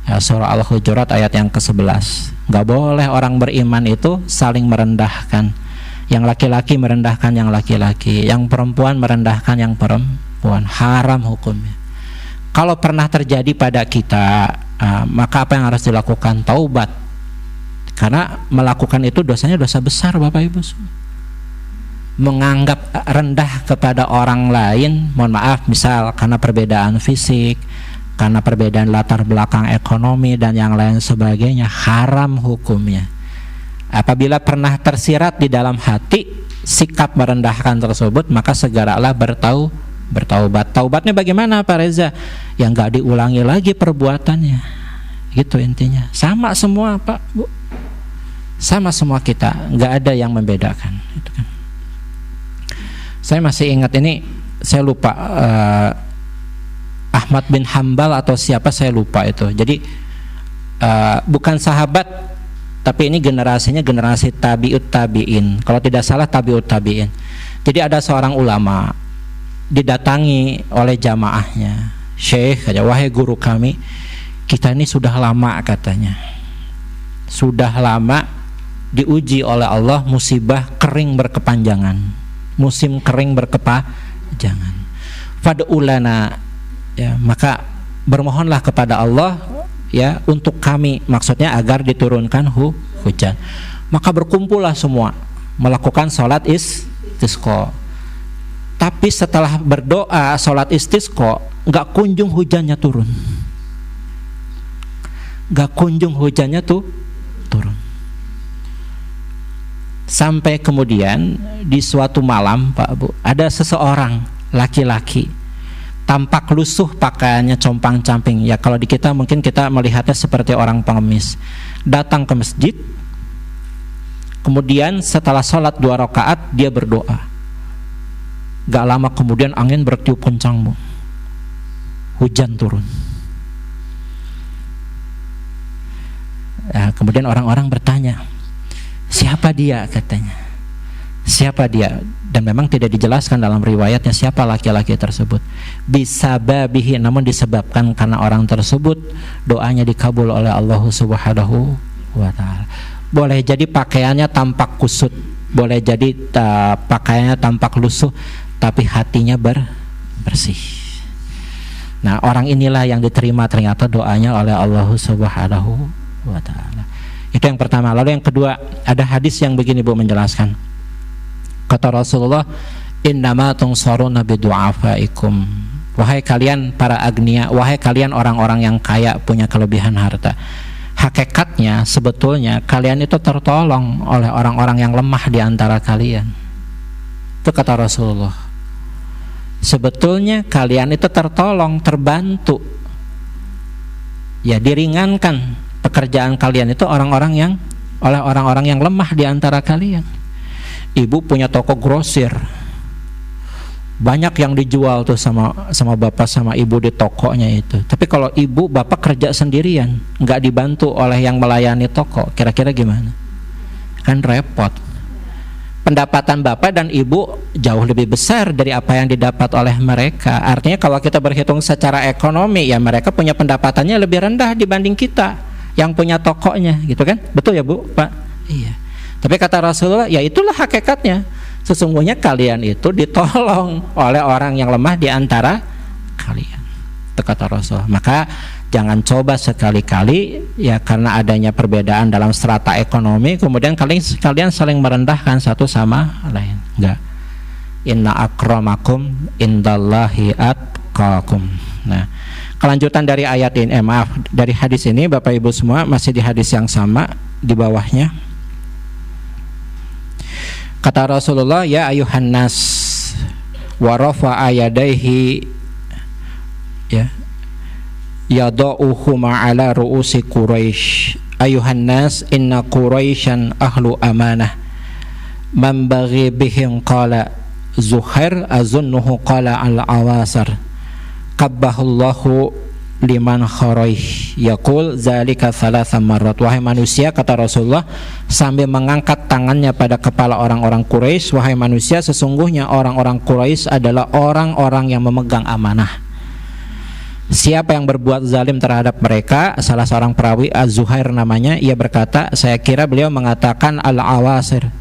Ya, surah Al-Hujurat ayat yang ke-11. Enggak boleh orang beriman itu saling merendahkan. Yang laki-laki merendahkan yang laki-laki, yang perempuan merendahkan yang perempuan. Haram hukumnya. Kalau pernah terjadi pada kita, maka apa yang harus dilakukan? Taubat. Karena melakukan itu dosanya dosa besar Bapak Ibu. Menganggap rendah kepada orang lain, mohon maaf, misal karena perbedaan fisik, karena perbedaan latar belakang ekonomi dan yang lain sebagainya, haram hukumnya. Apabila pernah tersirat di dalam hati sikap merendahkan tersebut, maka segeralah bertaubat. Taubatnya bagaimana Pak Reza? Yang nggak diulangi lagi perbuatannya, gitu intinya. Sama semua Pak Bu, sama semua kita, nggak ada yang membedakan. Itu kan. Saya masih ingat ini, saya lupa Ahmad bin Hambal atau siapa, saya lupa itu. Jadi bukan sahabat, tapi ini generasinya generasi tabi'ut tabi'in. Kalau tidak salah tabi'ut tabi'in. Jadi ada seorang ulama didatangi oleh jamaahnya. Syekh, wahai guru kami, kita ini sudah lama katanya, sudah lama diuji oleh Allah musibah kering berkepanjangan, musim kering berkepanjangan. Fad'ulana, ya, maka bermohonlah kepada Allah ya untuk kami, maksudnya agar diturunkan hujan. Maka berkumpullah semua melakukan sholat istisqa. Tapi setelah berdoa sholat istisqa, nggak kunjung hujannya turun, nggak kunjung hujannya turun. Sampai kemudian di suatu malam, Pak Bu, ada seseorang laki-laki tampak lusuh, pakaiannya compang-camping. Ya kalau di kita mungkin kita melihatnya seperti orang pengemis, datang ke masjid. Kemudian setelah sholat 2 rakaat dia berdoa. Gak lama kemudian angin bertiup kencang, Bu. Hujan turun. Nah, kemudian orang-orang bertanya, siapa dia katanya? Siapa dia? Dan memang tidak dijelaskan dalam riwayatnya siapa laki-laki tersebut. Bisababihi, namun disebabkan karena orang tersebut doanya dikabul oleh Allah Subhanahu wa ta'ala. Boleh jadi pakaiannya tampak kusut, boleh jadi pakaiannya tampak lusuh, tapi hatinya bersih. Nah, orang inilah yang diterima ternyata doanya oleh Allah Subhanahu wa ta'ala. Itu yang pertama. Lalu yang kedua, ada hadis yang begini, Bu, menjelaskan. Kata Rasulullah, innama tunsaruna bidu'afaikum. Wahai kalian para agnia, wahai kalian orang-orang yang kaya, punya kelebihan harta, hakikatnya sebetulnya kalian itu tertolong oleh orang-orang yang lemah di antara kalian. Itu kata Rasulullah. Sebetulnya kalian itu tertolong, terbantu, ya, diringankan pekerjaan kalian itu oleh orang-orang yang lemah di antara kalian. Ibu punya toko grosir, banyak yang dijual tuh sama bapak sama ibu di tokonya itu. Tapi kalau ibu bapak kerja sendirian, nggak dibantu oleh yang melayani toko, kira-kira gimana? Kan repot. Pendapatan bapak dan ibu jauh lebih besar dari apa yang didapat oleh mereka. Artinya kalau kita berhitung secara ekonomi, ya mereka punya pendapatannya lebih rendah dibanding kita yang punya tokonya, gitu kan? Betul ya, Bu, Pak? Iya. Tapi kata Rasulullah, ya itulah hakikatnya. Sesungguhnya kalian itu ditolong oleh orang yang lemah di antara kalian. Itu kata Rasulullah. Maka jangan coba sekali-kali ya karena adanya perbedaan dalam strata ekonomi kemudian kalian saling merendahkan satu sama lain. Enggak. Inna akramakum indallahi atqakum. Nah, kelanjutan dari ayat ini, dari hadis ini Bapak Ibu semua masih di hadis yang sama di bawahnya. Kata Rasulullah, ya ayuhan nas, wa rafa'a yadaihi, ya, yada'uhu ma'ala ru'usi Quraisy. Ayuhan nas, inna Quraisyan ahlu amanah, man baghi bihim qala Zuhair azunnuhu qala al-awasar, qabbahullahu liman kharaih yaqul zalika thalatha marrat. Wahai manusia, kata Rasulullah sambil mengangkat tangannya pada kepala orang-orang Quraisy, wahai manusia, sesungguhnya orang-orang Quraisy adalah orang-orang yang memegang amanah. Siapa yang berbuat zalim terhadap mereka? Salah seorang perawi, Az-Zuhair namanya, ia berkata, saya kira beliau mengatakan al-awasir,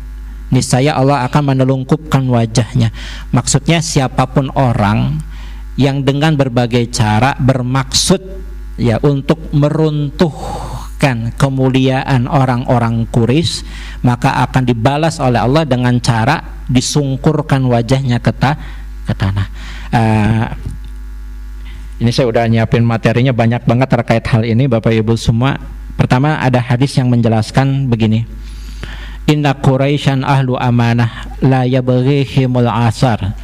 niscaya Allah akan menelungkupkan wajahnya. Maksudnya siapapun orang yang dengan berbagai cara bermaksud ya untuk meruntuhkan kemuliaan orang-orang Quraisy, maka akan dibalas oleh Allah dengan cara disungkurkan wajahnya ke tanah. Ini saya udah nyiapin materinya banyak banget terkait hal ini Bapak Ibu semua. Pertama ada hadis yang menjelaskan begini, inna Quraisyan ahlu amanah la yabghihimul asar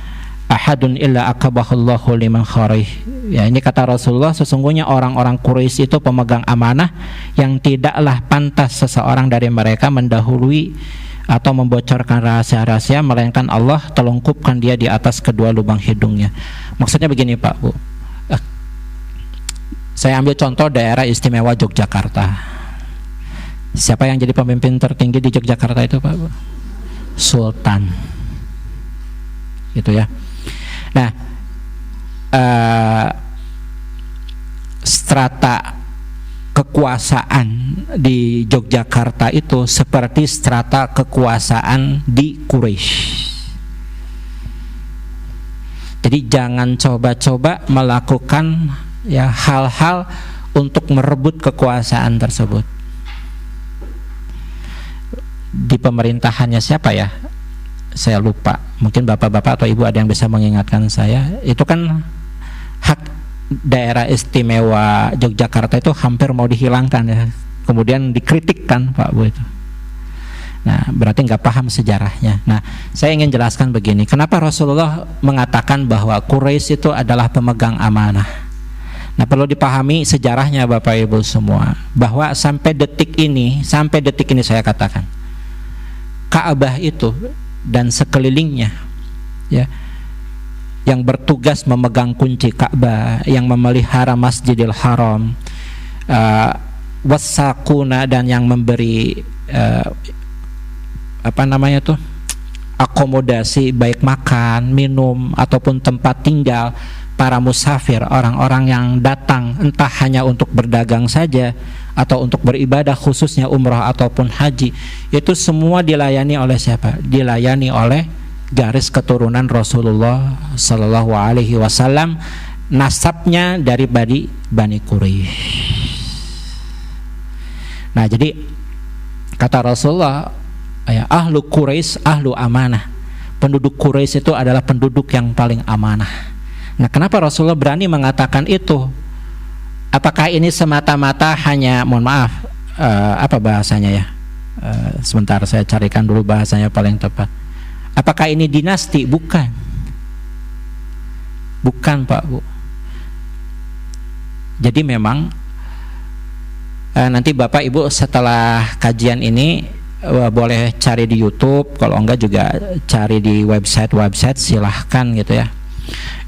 ahadun illa akabahullahu liman kharih. Ya, ini kata Rasulullah, sesungguhnya orang-orang Quraisy itu pemegang amanah yang tidaklah pantas seseorang dari mereka mendahului atau membocorkan rahasia-rahasia, melainkan Allah telungkupkan dia di atas kedua lubang hidungnya. Maksudnya begini Pak, Bu, saya ambil contoh daerah istimewa Yogyakarta. Siapa yang jadi pemimpin tertinggi di Yogyakarta itu Pak, Bu? Sultan, gitu ya. Nah, strata kekuasaan di Yogyakarta itu seperti strata kekuasaan di Quraisy. Jadi jangan coba-coba melakukan ya hal-hal untuk merebut kekuasaan tersebut. Di pemerintahannya siapa ya? Saya lupa. Mungkin bapak-bapak atau ibu ada yang bisa mengingatkan saya. Itu kan hak daerah istimewa Yogyakarta itu hampir mau dihilangkan ya. Kemudian dikritikkan Pak Bu itu. Nah, berarti nggak paham sejarahnya. Nah, saya ingin jelaskan begini. Kenapa Rasulullah mengatakan bahwa Quraisy itu adalah pemegang amanah? Nah, perlu dipahami sejarahnya Bapak Ibu semua, bahwa sampai detik ini saya katakan, Ka'bah itu dan sekelilingnya ya, yang bertugas memegang kunci Ka'bah, yang memelihara Masjidil Haram, wasakuna, dan yang memberi akomodasi baik makan, minum ataupun tempat tinggal para musafir, orang-orang yang datang entah hanya untuk berdagang saja atau untuk beribadah khususnya umrah ataupun haji, itu semua dilayani oleh siapa? Dilayani oleh garis keturunan Rasulullah Sallallahu Alaihi Wasallam, nasabnya dari Bani Quraisy. Nah, jadi kata Rasulullah, ya, ahlu Quraisy ahlu amanah. Penduduk Quraisy itu adalah penduduk yang paling amanah. Nah, kenapa Rasulullah berani mengatakan itu? Apakah ini semata-mata hanya, mohon maaf, apa bahasanya ya? Sebentar saya carikan dulu bahasanya paling tepat. Apakah ini dinasti? Bukan. Bukan Pak Bu. Jadi memang nanti Bapak Ibu setelah kajian ini boleh cari di YouTube, kalau enggak juga cari di website silahkan gitu ya.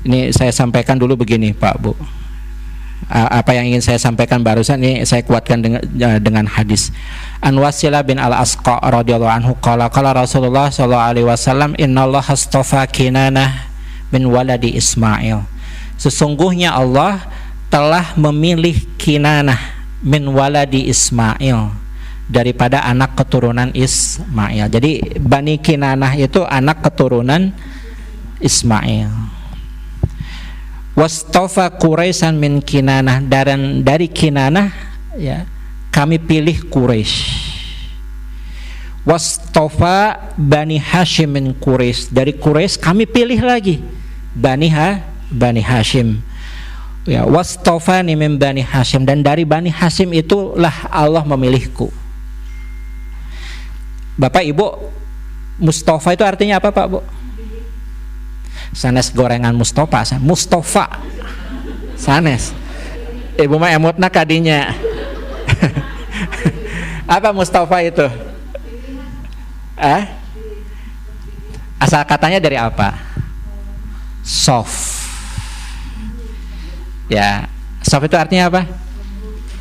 Ini saya sampaikan dulu begini Pak Bu. Apa yang ingin saya sampaikan barusan ini saya kuatkan dengan hadis. An Wasilah bin Al-Asqa radhiyallahu anhu qala Rasulullah sallallahu alaihi wasallam innallaha astafa Kinanah min waladi Ismail. Sesungguhnya Allah telah memilih Kinanah min waladi Ismail, daripada anak keturunan Ismail. Jadi Bani Kinanah itu anak keturunan Ismail. Wastofa Quraisyan min Kinanah, dan dari Kinanah ya kami pilih Quraisy. Wastofa Bani Hashim min Quraisy, dari Quraisy kami pilih lagi Bani Hashim. Ya, wastofani min Bani Hashim, dan dari Bani Hashim itulah Allah memilihku. Bapak Ibu, Mustafa itu artinya apa Pak Bu? Sanes gorengan Mustafa sanes. Ibu mah emotna kadinya. Apa Mustafa itu? Asal katanya dari apa? Soft. Ya, soft itu artinya apa?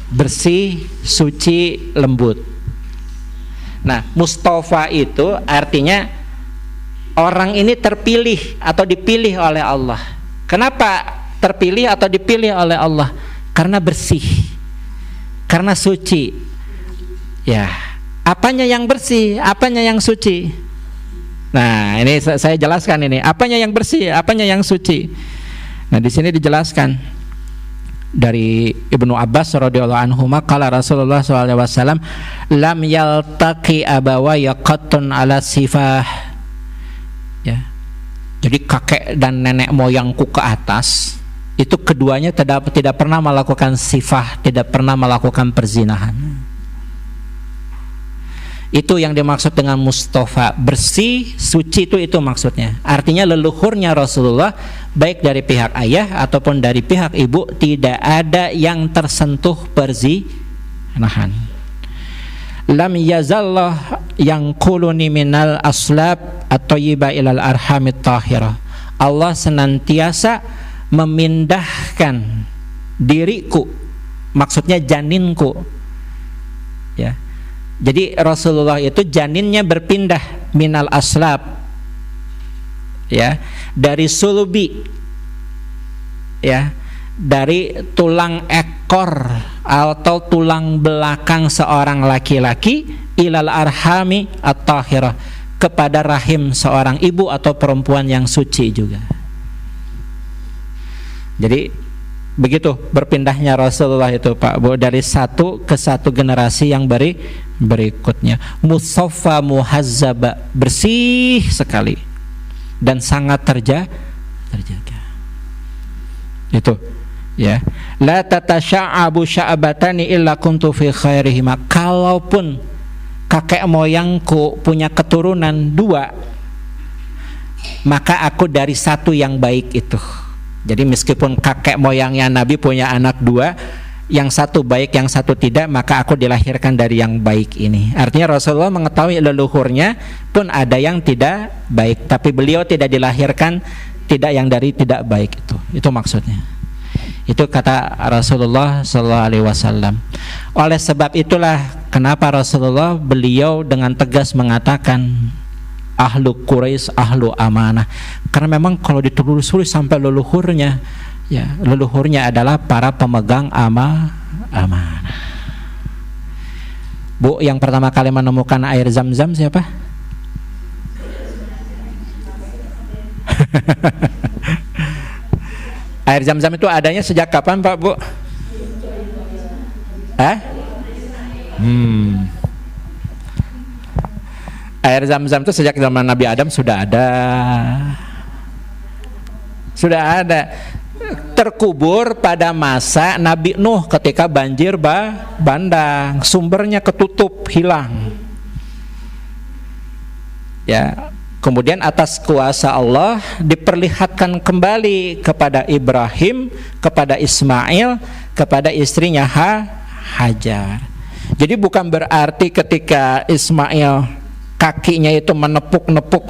Bersih, suci, lembut. Nah, Mustafa itu artinya orang ini terpilih atau dipilih oleh Allah. Kenapa terpilih atau dipilih oleh Allah? Karena bersih, karena suci. Ya, apanya yang bersih, apanya yang suci? Nah, ini saya jelaskan ini. Apanya yang bersih, apanya yang suci? Nah, di sini dijelaskan dari Ibnu Abbas radhiyallahu anhu, qala Rasulullah sallallahu alaihi wasallam, lam yaltaqi abawaya qattun ala sifah. Ya. Jadi kakek dan nenek moyangku ke atas itu keduanya tidak pernah melakukan sifah, tidak pernah melakukan perzinahan. Itu yang dimaksud dengan Mustafa, bersih, suci, itu maksudnya. Artinya leluhurnya Rasulullah baik dari pihak ayah ataupun dari pihak ibu tidak ada yang tersentuh perzinahan. Lam yazallah yang kuluni minal aslab at-thayyibah ilal arhamit tahirah. Allah senantiasa memindahkan diriku, maksudnya janinku. Ya. Jadi Rasulullah itu janinnya berpindah minal aslab, ya, dari sulubi, ya, dari tulang ekor atau tulang belakang seorang laki-laki ilal arhami at-tahirah, kepada rahim seorang ibu atau perempuan yang suci juga. Jadi begitu berpindahnya Rasulullah itu Pak Bu, dari satu ke satu generasi yang berikutnya. Musaffa muhazzaba, bersih sekali dan sangat terjaga. Itu ya. La tatasya'abu sya'batani illa kuntu fi khairihima. Kalaupun kakek moyangku punya keturunan 2, maka aku dari satu yang baik itu. Jadi meskipun kakek moyangnya Nabi punya anak 2, yang satu baik, yang satu tidak, maka aku dilahirkan dari yang baik ini. Artinya Rasulullah mengetahui leluhurnya pun ada yang tidak baik, tapi beliau tidak dilahirkan tidak yang dari tidak baik itu. Itu maksudnya. Itu kata Rasulullah sallallahu alaihi wasallam. Oleh sebab itulah kenapa Rasulullah beliau dengan tegas mengatakan ahlu Quraisy ahlu amanah, karena memang kalau ditelusuri sampai leluhurnya, ya leluhurnya adalah para pemegang amanah. Bu, yang pertama kali menemukan air Zam-Zam siapa? Air Zam-Zam itu adanya sejak kapan Pak Bu? Air Zam-Zam itu sejak zaman Nabi Adam sudah ada. Terkubur pada masa Nabi Nuh ketika banjir bandang, sumbernya ketutup, hilang. Ya, kemudian atas kuasa Allah diperlihatkan kembali kepada Ibrahim, kepada Ismail, kepada istrinya Hajar. Jadi bukan berarti ketika Ismail kakinya itu menepuk-nepuk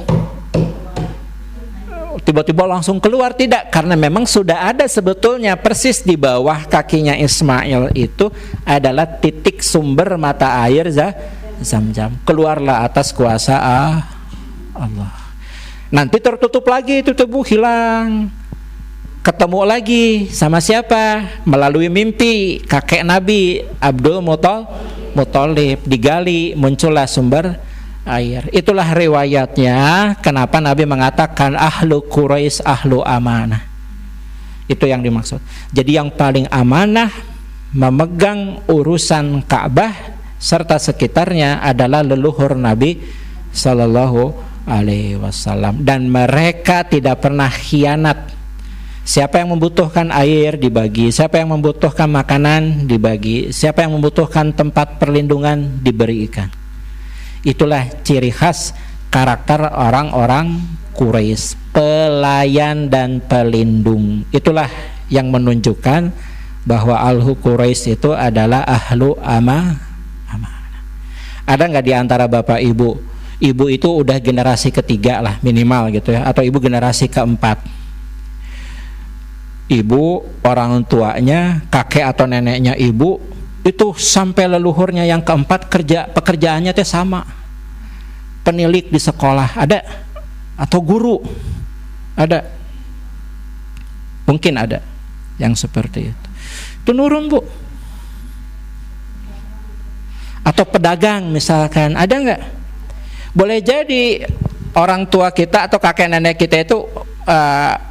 tiba-tiba langsung keluar, tidak, karena memang sudah ada sebetulnya persis di bawah kakinya Ismail itu adalah titik sumber mata air Zam-Zam. Keluarlah atas kuasa Allah. Nanti tertutup lagi itu tubuh, hilang. Ketemu lagi sama siapa? Melalui mimpi kakek Nabi Abdul Muthalib, digali, muncullah sumber air. Itulah riwayatnya kenapa Nabi mengatakan ahlu Quraisy ahlu amanah. Itu yang dimaksud. Jadi yang paling amanah memegang urusan Ka'bah serta sekitarnya adalah leluhur Nabi sallallahu alaihi wasallam, dan mereka tidak pernah khianat. Siapa yang membutuhkan air dibagi, siapa yang membutuhkan makanan dibagi, siapa yang membutuhkan tempat perlindungan diberikan. Itulah ciri khas karakter orang-orang Quraisy, pelayan dan pelindung. Itulah yang menunjukkan bahwa ahlu Quraisy itu adalah ahlu amanah. Ada nggak di antara bapak ibu itu udah generasi ketiga lah minimal gitu ya, atau ibu generasi keempat? Ibu, orang tuanya, kakek atau neneknya ibu itu sampai leluhurnya yang keempat pekerjaannya teh sama, penilik di sekolah ada, atau guru ada, mungkin ada yang seperti itu nurun Bu. Atau pedagang misalkan, ada nggak? Boleh jadi orang tua kita atau kakek nenek kita itu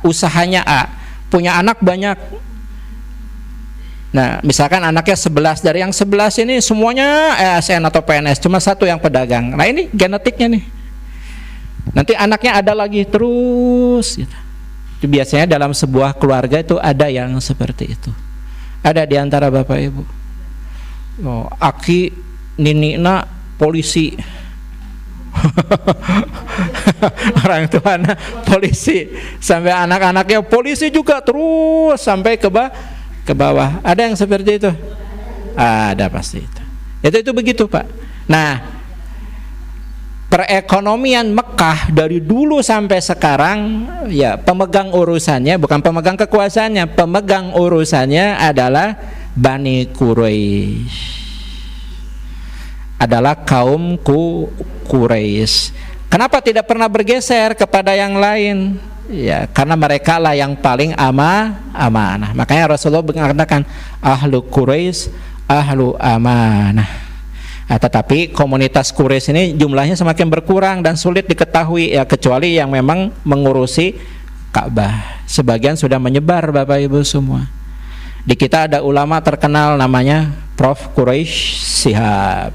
usahanya punya anak banyak. Nah, misalkan anaknya 11, dari yang 11 ini semuanya ASN atau PNS, cuma satu yang pedagang. Nah, ini genetiknya nih. Nanti anaknya ada lagi terus gitu. Itu biasanya dalam sebuah keluarga itu ada yang seperti itu. Ada di antara bapak ibu. Oh, aki ninina polisi. Orang tuanya polisi, sampai anak-anaknya polisi juga terus sampai ke bawah. Ada yang seperti itu? Ada pasti itu. Itu begitu Pak. Nah, perekonomian Mekah dari dulu sampai sekarang ya pemegang urusannya bukan pemegang kekuasaannya, pemegang urusannya adalah Bani Quraisy. Adalah kaum Quraisy. Kenapa tidak pernah bergeser kepada yang lain? Ya, karena mereka lah yang paling amanah. Makanya Rasulullah mengatakan ahlu Quraisy ahlu amanah. Tetapi komunitas Quraisy ini jumlahnya semakin berkurang dan sulit diketahui ya, kecuali yang memang mengurusi Ka'bah. Sebagian sudah menyebar Bapak Ibu semua. Di kita ada ulama terkenal namanya Prof. Quraisy Shihab.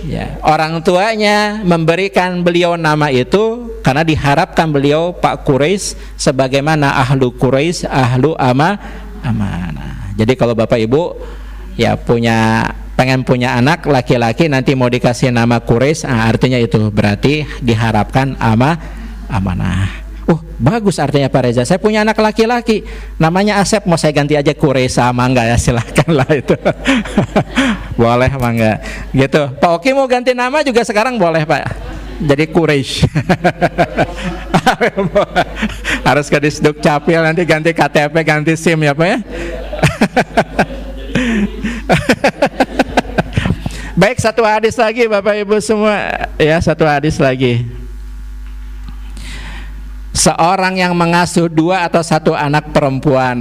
Ya, orang tuanya memberikan beliau nama itu karena diharapkan beliau Pak Quraisy sebagaimana ahlu Quraisy ahlu amanah. Jadi kalau Bapak Ibu ya pengen punya anak laki-laki nanti mau dikasih nama Quraisy, artinya itu berarti diharapkan amanah. Bagus artinya Pak Reza. Saya punya anak laki-laki namanya Asep, mau saya ganti aja Quraisy sama enggak ya, silahkan lah itu. Boleh mangga gitu. Pak Oki mau ganti nama juga sekarang boleh Pak, jadi Quraisy. Harus ke Disduk Capil nanti ganti KTP ganti SIM ya Pak ya. Baik, satu hadis lagi Bapak Ibu semua ya, satu hadis lagi. Seorang yang mengasuh 2 atau 1 anak perempuan.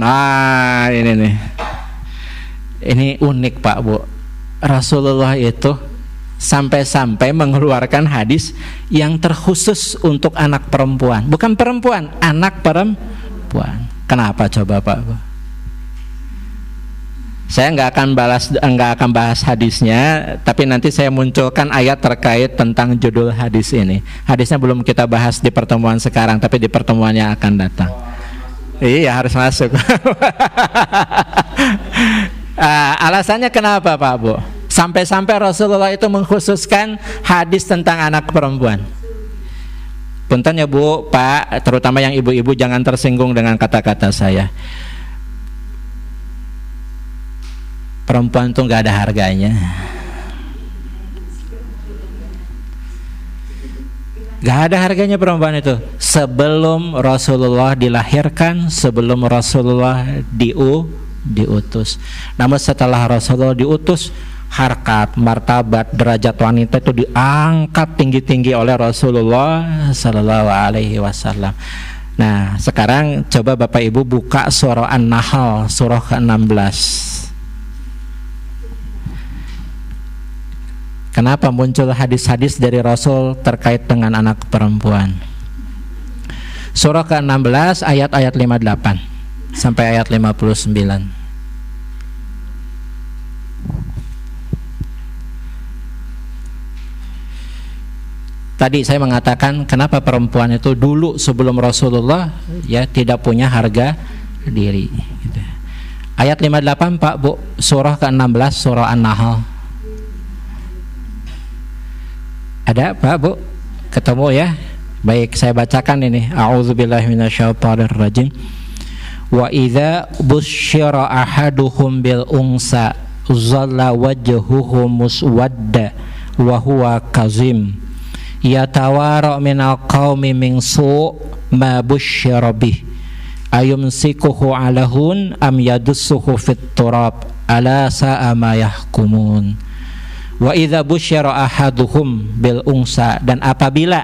Ini nih. Ini unik Pak Bu. Rasulullah itu sampai-sampai mengeluarkan hadis yang terkhusus untuk anak perempuan. Bukan perempuan, anak perempuan. Kenapa coba Pak Bu? Saya nggak akan bahas hadisnya, tapi nanti saya munculkan ayat terkait tentang judul hadis ini. Hadisnya belum kita bahas di pertemuan sekarang, tapi di pertemuan yang akan datang. Iya, harus masuk. Alasannya kenapa Pak Bu? Sampai-sampai Rasulullah itu mengkhususkan hadis tentang anak perempuan. Punten ya Bu, Pak, terutama yang ibu-ibu jangan tersinggung dengan kata-kata saya. Perempuan itu nggak ada harganya, nggak ada harganya perempuan itu. Sebelum Rasulullah dilahirkan, sebelum Rasulullah diutus. Namun setelah Rasulullah diutus, harkat, martabat, derajat wanita itu diangkat tinggi-tinggi oleh Rasulullah Sallallahu Alaihi Wasallam. Nah, sekarang coba Bapak Ibu buka surah An-Nahl, surah ke-16. Kenapa muncul hadis-hadis dari Rasul terkait dengan anak perempuan? Surah ke-16 ayat-ayat 58 sampai ayat 59. Tadi saya mengatakan kenapa perempuan itu dulu sebelum Rasulullah ya tidak punya harga diri gitu. Ayat 58 Pak Bu, surah ke-16 surah An-Nahl. Ada Pak Bu? Ketemu ya? Baik, saya bacakan ini. A'udzubillahi minasyaitonirrajim. Wa idza busyira ahaduhum bil unsa zalla wajhuhu muswadda wa huwa kazim yatawara minal qaumi min su' ma busyira bih ayumsikuhu alahun am yadussuhu fit turab ala sa'a ma yahkumun. Wa idza busyira ahaduhum bil unsa, dan apabila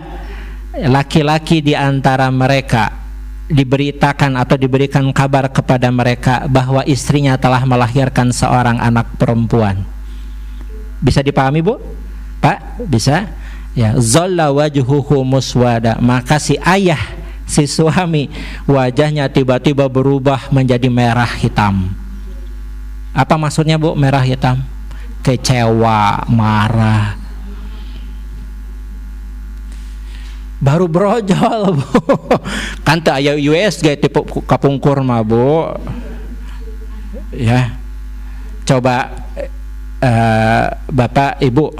laki-laki di antara mereka diberitakan atau diberikan kabar kepada mereka bahwa istrinya telah melahirkan seorang anak perempuan. Bisa dipahami Bu? Pak, bisa? Ya, zalla wajhuhu muswada, maka si ayah, si suami, wajahnya tiba-tiba berubah menjadi merah hitam. Apa maksudnya Bu merah hitam? Kecewa, marah. Baru brojol Bu. Kan teu aya USG tipe kapungkur mah Bu. Ya. Coba Bapak Ibu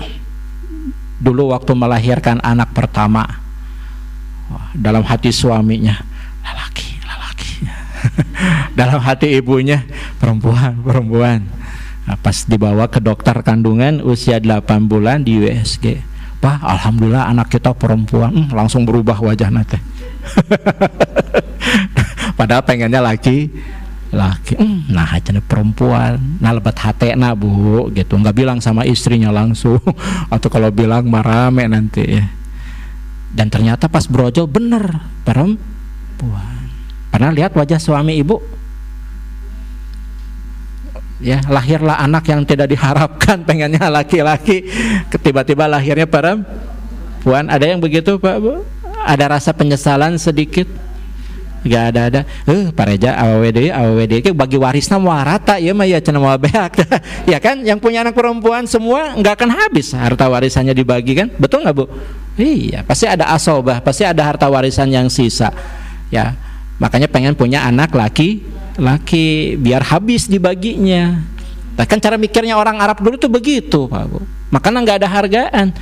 dulu waktu melahirkan anak pertama, dalam hati suaminya lelaki. Dalam hati ibunya perempuan. Nah, pas dibawa ke dokter kandungan usia 8 bulan di USG, Pak, alhamdulillah anak kita perempuan. Langsung berubah wajah nate. Padahal pengennya laki. Nah hanya perempuan. Nah lebat hatena Bu gitu, nggak bilang sama istrinya langsung. Atau kalau bilang marame nanti ya. Dan ternyata pas brojol bener perempuan. Pernah lihat wajah suami ibu? Ya, lahirlah anak yang tidak diharapkan, pengennya laki-laki, tiba-tiba lahirnya perempuan. Ada yang begitu Pak Bu? Ada rasa penyesalan sedikit? Gak ada. Pareja awwd ke bagi warisna mau rata ya mah ya cenah moal beak. Ya kan, yang punya anak perempuan semua nggak akan habis harta warisannya dibagi kan? Betul nggak Bu? Iya, pasti ada asobah, pasti ada harta warisan yang sisa. Ya, makanya pengen punya anak laki biar habis dibaginya. Nah, kan cara mikirnya orang Arab dulu tuh begitu Pak Bu. Makanya nggak ada hargaan.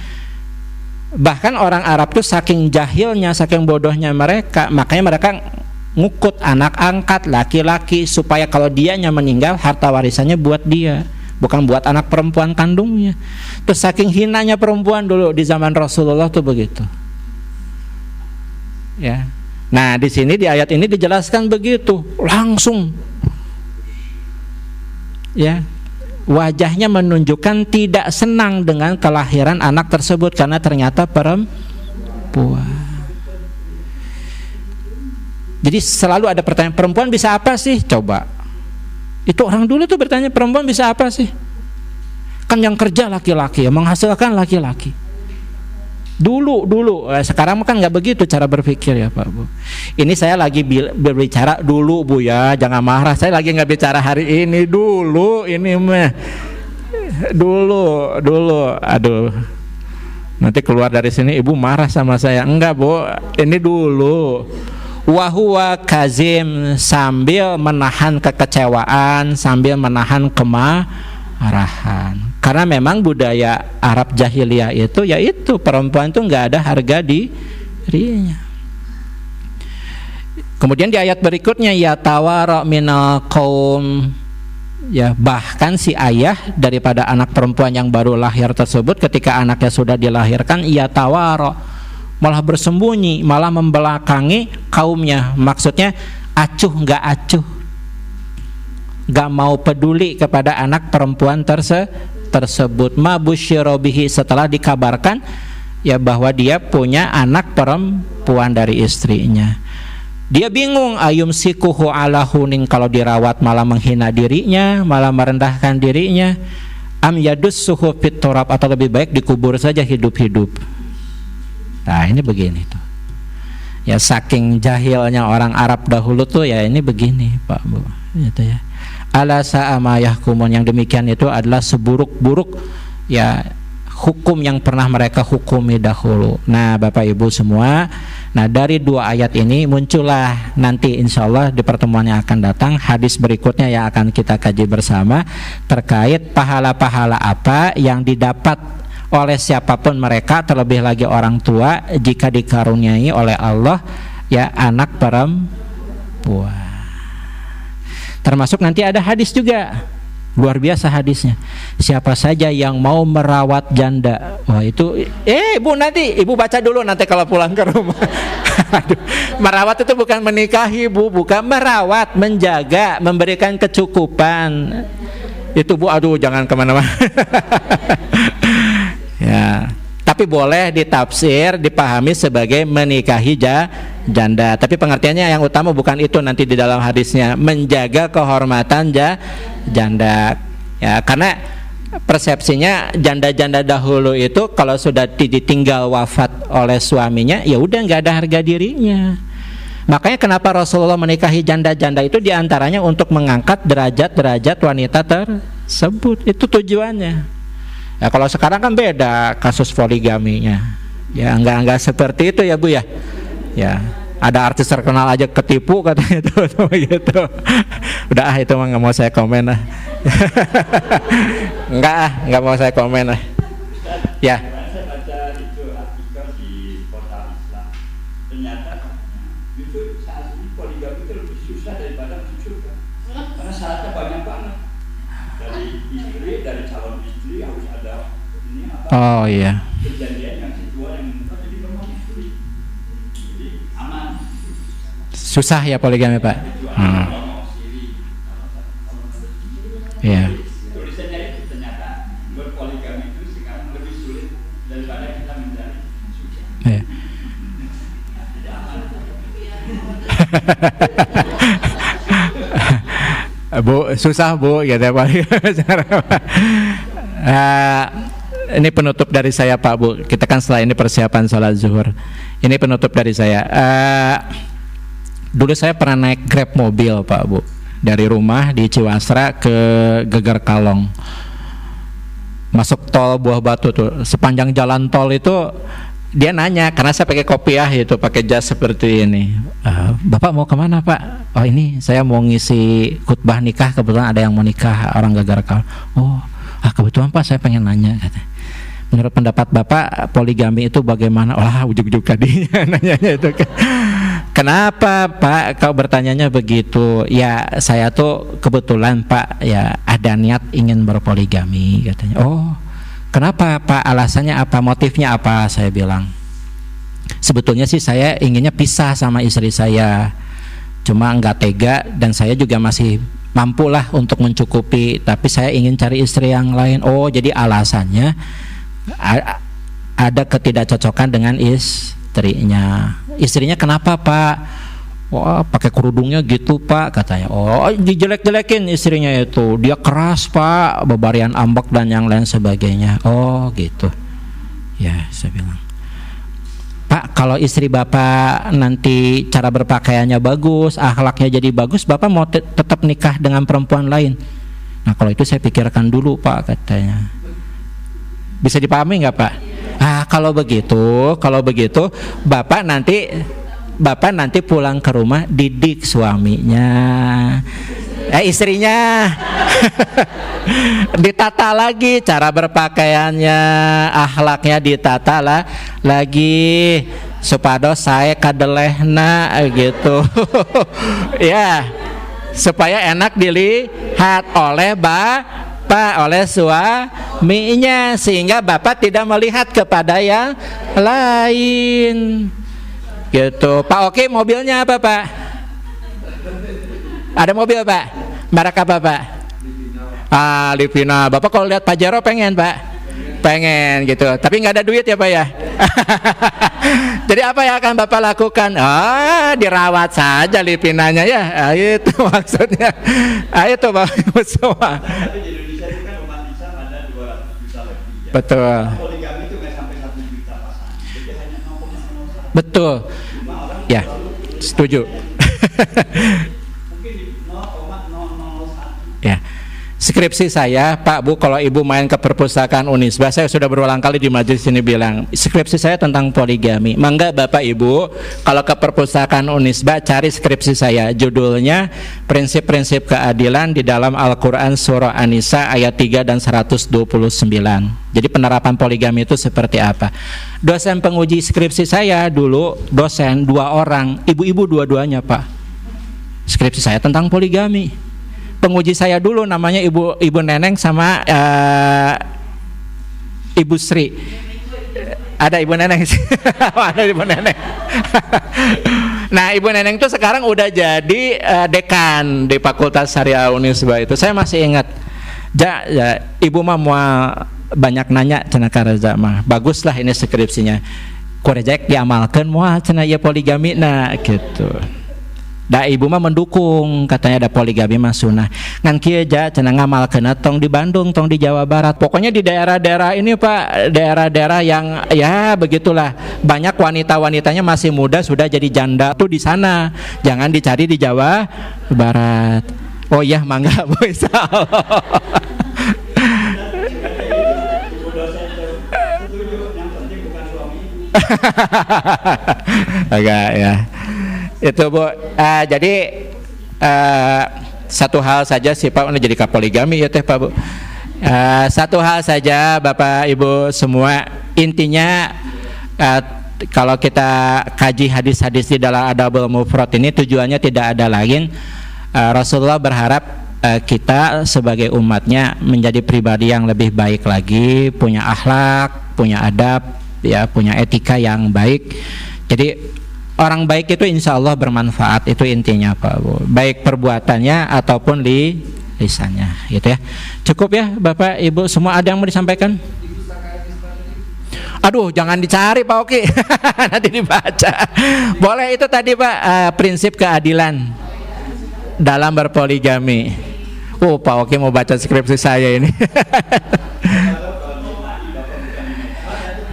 Bahkan orang Arab tuh saking jahilnya, saking bodohnya mereka, makanya mereka ngukut anak angkat laki-laki supaya kalau dianya meninggal harta warisannya buat dia, bukan buat anak perempuan kandungnya. Terus saking hinanya perempuan dulu di zaman Rasulullah tuh begitu. Ya. Nah, di sini di ayat ini dijelaskan begitu, langsung. Ya. Wajahnya menunjukkan tidak senang dengan kelahiran anak tersebut karena ternyata perempuan. Jadi selalu ada pertanyaan, perempuan bisa apa sih? Coba. Itu orang dulu tuh bertanya, perempuan bisa apa sih? Kan yang kerja laki-laki, menghasilkan laki-laki. Dulu, sekarang kan nggak begitu cara berpikir ya Pak Bu. Ini saya lagi berbicara dulu Bu ya, jangan marah. Saya lagi nggak bicara hari ini, dulu ini mah, dulu. Aduh, nanti keluar dari sini ibu marah sama saya. Enggak Bu, ini dulu. Wahuwa kazim, sambil menahan kekecewaan, sambil menahan kemarahan. Karena memang budaya Arab jahiliyah itu yaitu perempuan itu nggak ada harga dirinya. Kemudian di ayat berikutnya ya tawara minal qaum, ya bahkan si ayah daripada anak perempuan yang baru lahir tersebut ketika anaknya sudah dilahirkan ya tawara, malah bersembunyi, malah membelakangi kaumnya. Maksudnya acuh nggak acuh, nggak mau peduli kepada anak perempuan tersebut. Mabusyirobihi, setelah dikabarkan ya bahwa dia punya anak perempuan dari istrinya. Dia bingung, ayum sikuhu ala huning, kalau dirawat malah menghina dirinya, malah merendahkan dirinya. Am yadus suhu fit turab, atau lebih baik dikubur saja hidup-hidup. Nah ini begini tuh. Ya saking jahilnya orang Arab dahulu tuh ya ini begini Pak Bu. Gitu ya. Ala sa'ama yahkumun, yang demikian itu adalah seburuk-buruk ya hukum yang pernah mereka hukumi dahulu. Nah Bapak Ibu semua, nah dari dua ayat ini muncullah nanti insyaallah di pertemuan yang akan datang hadis berikutnya yang akan kita kaji bersama terkait pahala-pahala apa yang didapat oleh siapapun mereka, terlebih lagi orang tua jika dikaruniai oleh Allah ya anak perempuan. Termasuk nanti ada hadis juga, luar biasa hadisnya. Siapa saja yang mau merawat janda, wah itu, Bu nanti ibu baca dulu nanti kalau pulang ke rumah. Aduh, merawat itu bukan menikahi Bu, bukan merawat, menjaga, memberikan kecukupan. Itu Bu, aduh jangan kemana-mana. Ya, tapi boleh ditafsir, dipahami sebagai menikahi janda. Tapi pengertiannya yang utama bukan itu nanti di dalam hadisnya, menjaga kehormatan janda. Ya, karena persepsinya janda-janda dahulu itu kalau sudah ditinggal wafat oleh suaminya, ya udah nggak ada harga dirinya. Makanya kenapa Rasulullah menikahi janda-janda itu diantaranya untuk mengangkat derajat-derajat wanita tersebut. Itu tujuannya. Ya kalau sekarang kan beda kasus poligaminya. Ya enggak seperti itu ya Bu ya. Ya, ada artis terkenal aja ketipu katanya itu begitu. Udah itu mah nggak mau saya komen lah. nggak mau saya komen lah. Ya. Saya baca itu artikel di portal Islam. Ternyata itu saat ini poligami itu lebih susah daripada masuk surga. Karena syaratnya banyak banget. Dari istri, dari calon istri harus ada ini apa? Oh iya. Perjanjian yang kedua yang menetap jadi memang istri. Jadi aman. Susah ya poligami Pak. Iya. Tulisannya itu ternyata berpoligami itu sekarang lebih sulit daripada kita mencari surga. Iya. Bu, susah Bu, gitu Pak. Ini penutup dari saya Pak Bu. Kita kan setelah ini persiapan sholat zuhur. Ini penutup dari saya. Dulu saya pernah naik Grab mobil Pak Bu, dari rumah di Ciwasra ke Geger Kalong. Masuk tol Buah Batu tuh, sepanjang jalan tol itu dia nanya, karena saya pakai kopiah itu, pakai jas seperti ini. Bapak mau kemana Pak? Oh ini saya mau ngisi khutbah nikah, kebetulan ada yang mau nikah orang Geger Kalong. Oh, kebetulan Pak saya pengen nanya, kata. Menurut pendapat Bapak poligami itu bagaimana? Wah, ujuk-ujuk tadinya nanyanya itu. Kenapa Pak kau bertanyanya begitu? Ya saya tuh kebetulan Pak ya ada niat ingin berpoligami, katanya. Oh, kenapa Pak? Alasannya apa? Motifnya apa? Saya bilang, sebetulnya sih saya inginnya pisah sama istri saya, cuma nggak tega, dan saya juga masih mampu lah untuk mencukupi, tapi saya ingin cari istri yang lain. Oh, jadi alasannya ada ketidakcocokan dengan istrinya. Istrinya kenapa Pak? Wah, pakai kerudungnya gitu Pak, katanya. Oh, dijelek-jelekin istrinya itu. Dia keras Pak, bebarian ambek dan yang lain sebagainya. Oh gitu. Ya, saya bilang, Pak, kalau istri Bapak nanti cara berpakaiannya bagus, akhlaknya jadi bagus, Bapak mau tetap nikah dengan perempuan lain? Nah, kalau itu saya pikirkan dulu Pak, katanya. Bisa dipahami nggak Pak? Kalau begitu Bapak nanti pulang ke rumah didik suaminya, istrinya. Ditata lagi cara berpakaiannya, akhlaknya ditata lagi, supados saya kadelehna gitu. Ya, supaya enak dilihat oleh oleh suaminya, sehingga Bapak tidak melihat kepada yang lain gitu. Pak Oki, mobilnya apa Pak? Ada mobil Pak? Merek apa Pak? Livina. Bapak kalau lihat Pajero pengen Pak? Pengen gitu, tapi nggak ada duit ya Pak ya. Jadi apa yang akan Bapak lakukan? Dirawat saja Livinanya ya. Itu maksudnya. Itu Bapak Ibu semua. Betul. Betul. Ya, setuju. Ya. Skripsi saya, Pak Bu, kalau Ibu main ke perpustakaan Unisba, saya sudah berulang kali di majelis ini bilang, skripsi saya tentang poligami. Mangga Bapak Ibu, kalau ke perpustakaan Unisba cari skripsi saya, judulnya Prinsip-prinsip keadilan di dalam Al-Quran Surah An-Nisa ayat 3 dan 129. Jadi penerapan poligami itu seperti apa? Dosen penguji skripsi saya dulu, dosen 2 orang, ibu-ibu dua-duanya Pak. Skripsi saya tentang poligami. Penguji saya dulu namanya Ibu Neneng sama Ibu Sri. Ada Ibu Neneng. Ada Ibu Neneng. Nah, Ibu Neneng itu sekarang udah jadi dekan di Fakultas Syariah Unisba itu. Saya masih ingat. Ibu mah mau banyak nanya cenah ka Reza mah. Baguslah ini skripsinya. Kurejek diamalkeun moal cenah ieu poligami gitu. Ibu mah mendukung, katanya ada poligami mah sunah. Ngan kieu ja cenah ngamalkeun tong di Bandung, tong di Jawa Barat. Pokoknya di daerah-daerah ini Pak, daerah-daerah yang ya begitulah, banyak wanita-wanitanya masih muda sudah jadi janda tuh di sana. Jangan dicari di Jawa Barat. Oh iya, mangga Bu, insyaallah. Agak ya. Itu Bu, jadi satu hal saja sih Pak, ini jadi poligami ya teh Pak Bu. Satu hal saja Bapak Ibu semua, intinya kalau kita kaji hadis-hadis di dalam Adabul Mufrad ini tujuannya tidak ada lain, Rasulullah berharap kita sebagai umatnya menjadi pribadi yang lebih baik lagi, punya akhlak, punya adab, ya, punya etika yang baik. Jadi orang baik itu insya Allah bermanfaat, itu intinya Pak Bu, baik perbuatannya ataupun lisannya, gitu ya. Cukup ya Bapak Ibu semua, ada yang mau disampaikan? Aduh, jangan dicari Pak Oki. Nanti dibaca. Boleh itu tadi Pak, prinsip keadilan dalam berpoligami. Pak Oki mau baca skripsi saya ini.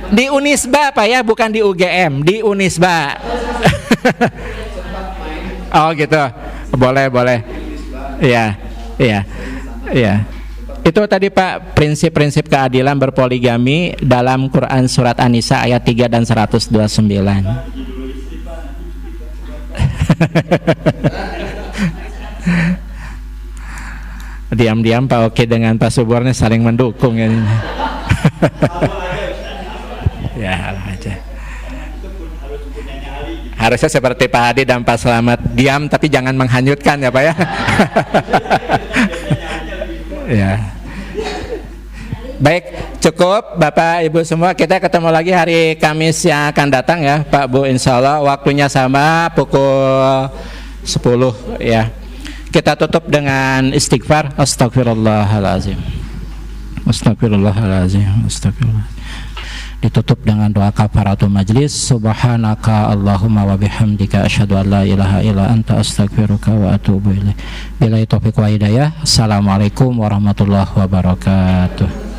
Di Unisba Pak ya, bukan di UGM, di Unisba. Oh gitu. Boleh. Iya. Itu tadi Pak, prinsip-prinsip keadilan berpoligami dalam Quran surat An-Nisa ayat 3 dan 129. Diam-diam Pak Oki dengan Pak Subornya saling mendukung ya. Ya aja. Harusnya seperti Pak Hadi dan Pak Slamet, diam tapi jangan menghanyutkan ya Pak ya. Ya. Baik, cukup Bapak Ibu semua, kita ketemu lagi hari Kamis yang akan datang ya Pak Bu, insya Allah waktunya sama pukul 10 ya. Kita tutup dengan istighfar. Astagfirullahaladzim. Astagfirullah. Ditutup dengan doa kafaratul majlis. Subhanaka Allahumma wa bihamdika asyhadu an la ilaha illa anta astaghfiruka wa atubu ilaik. Billahi taufiq wa hidayah. Assalamualaikum warahmatullahi wabarakatuh.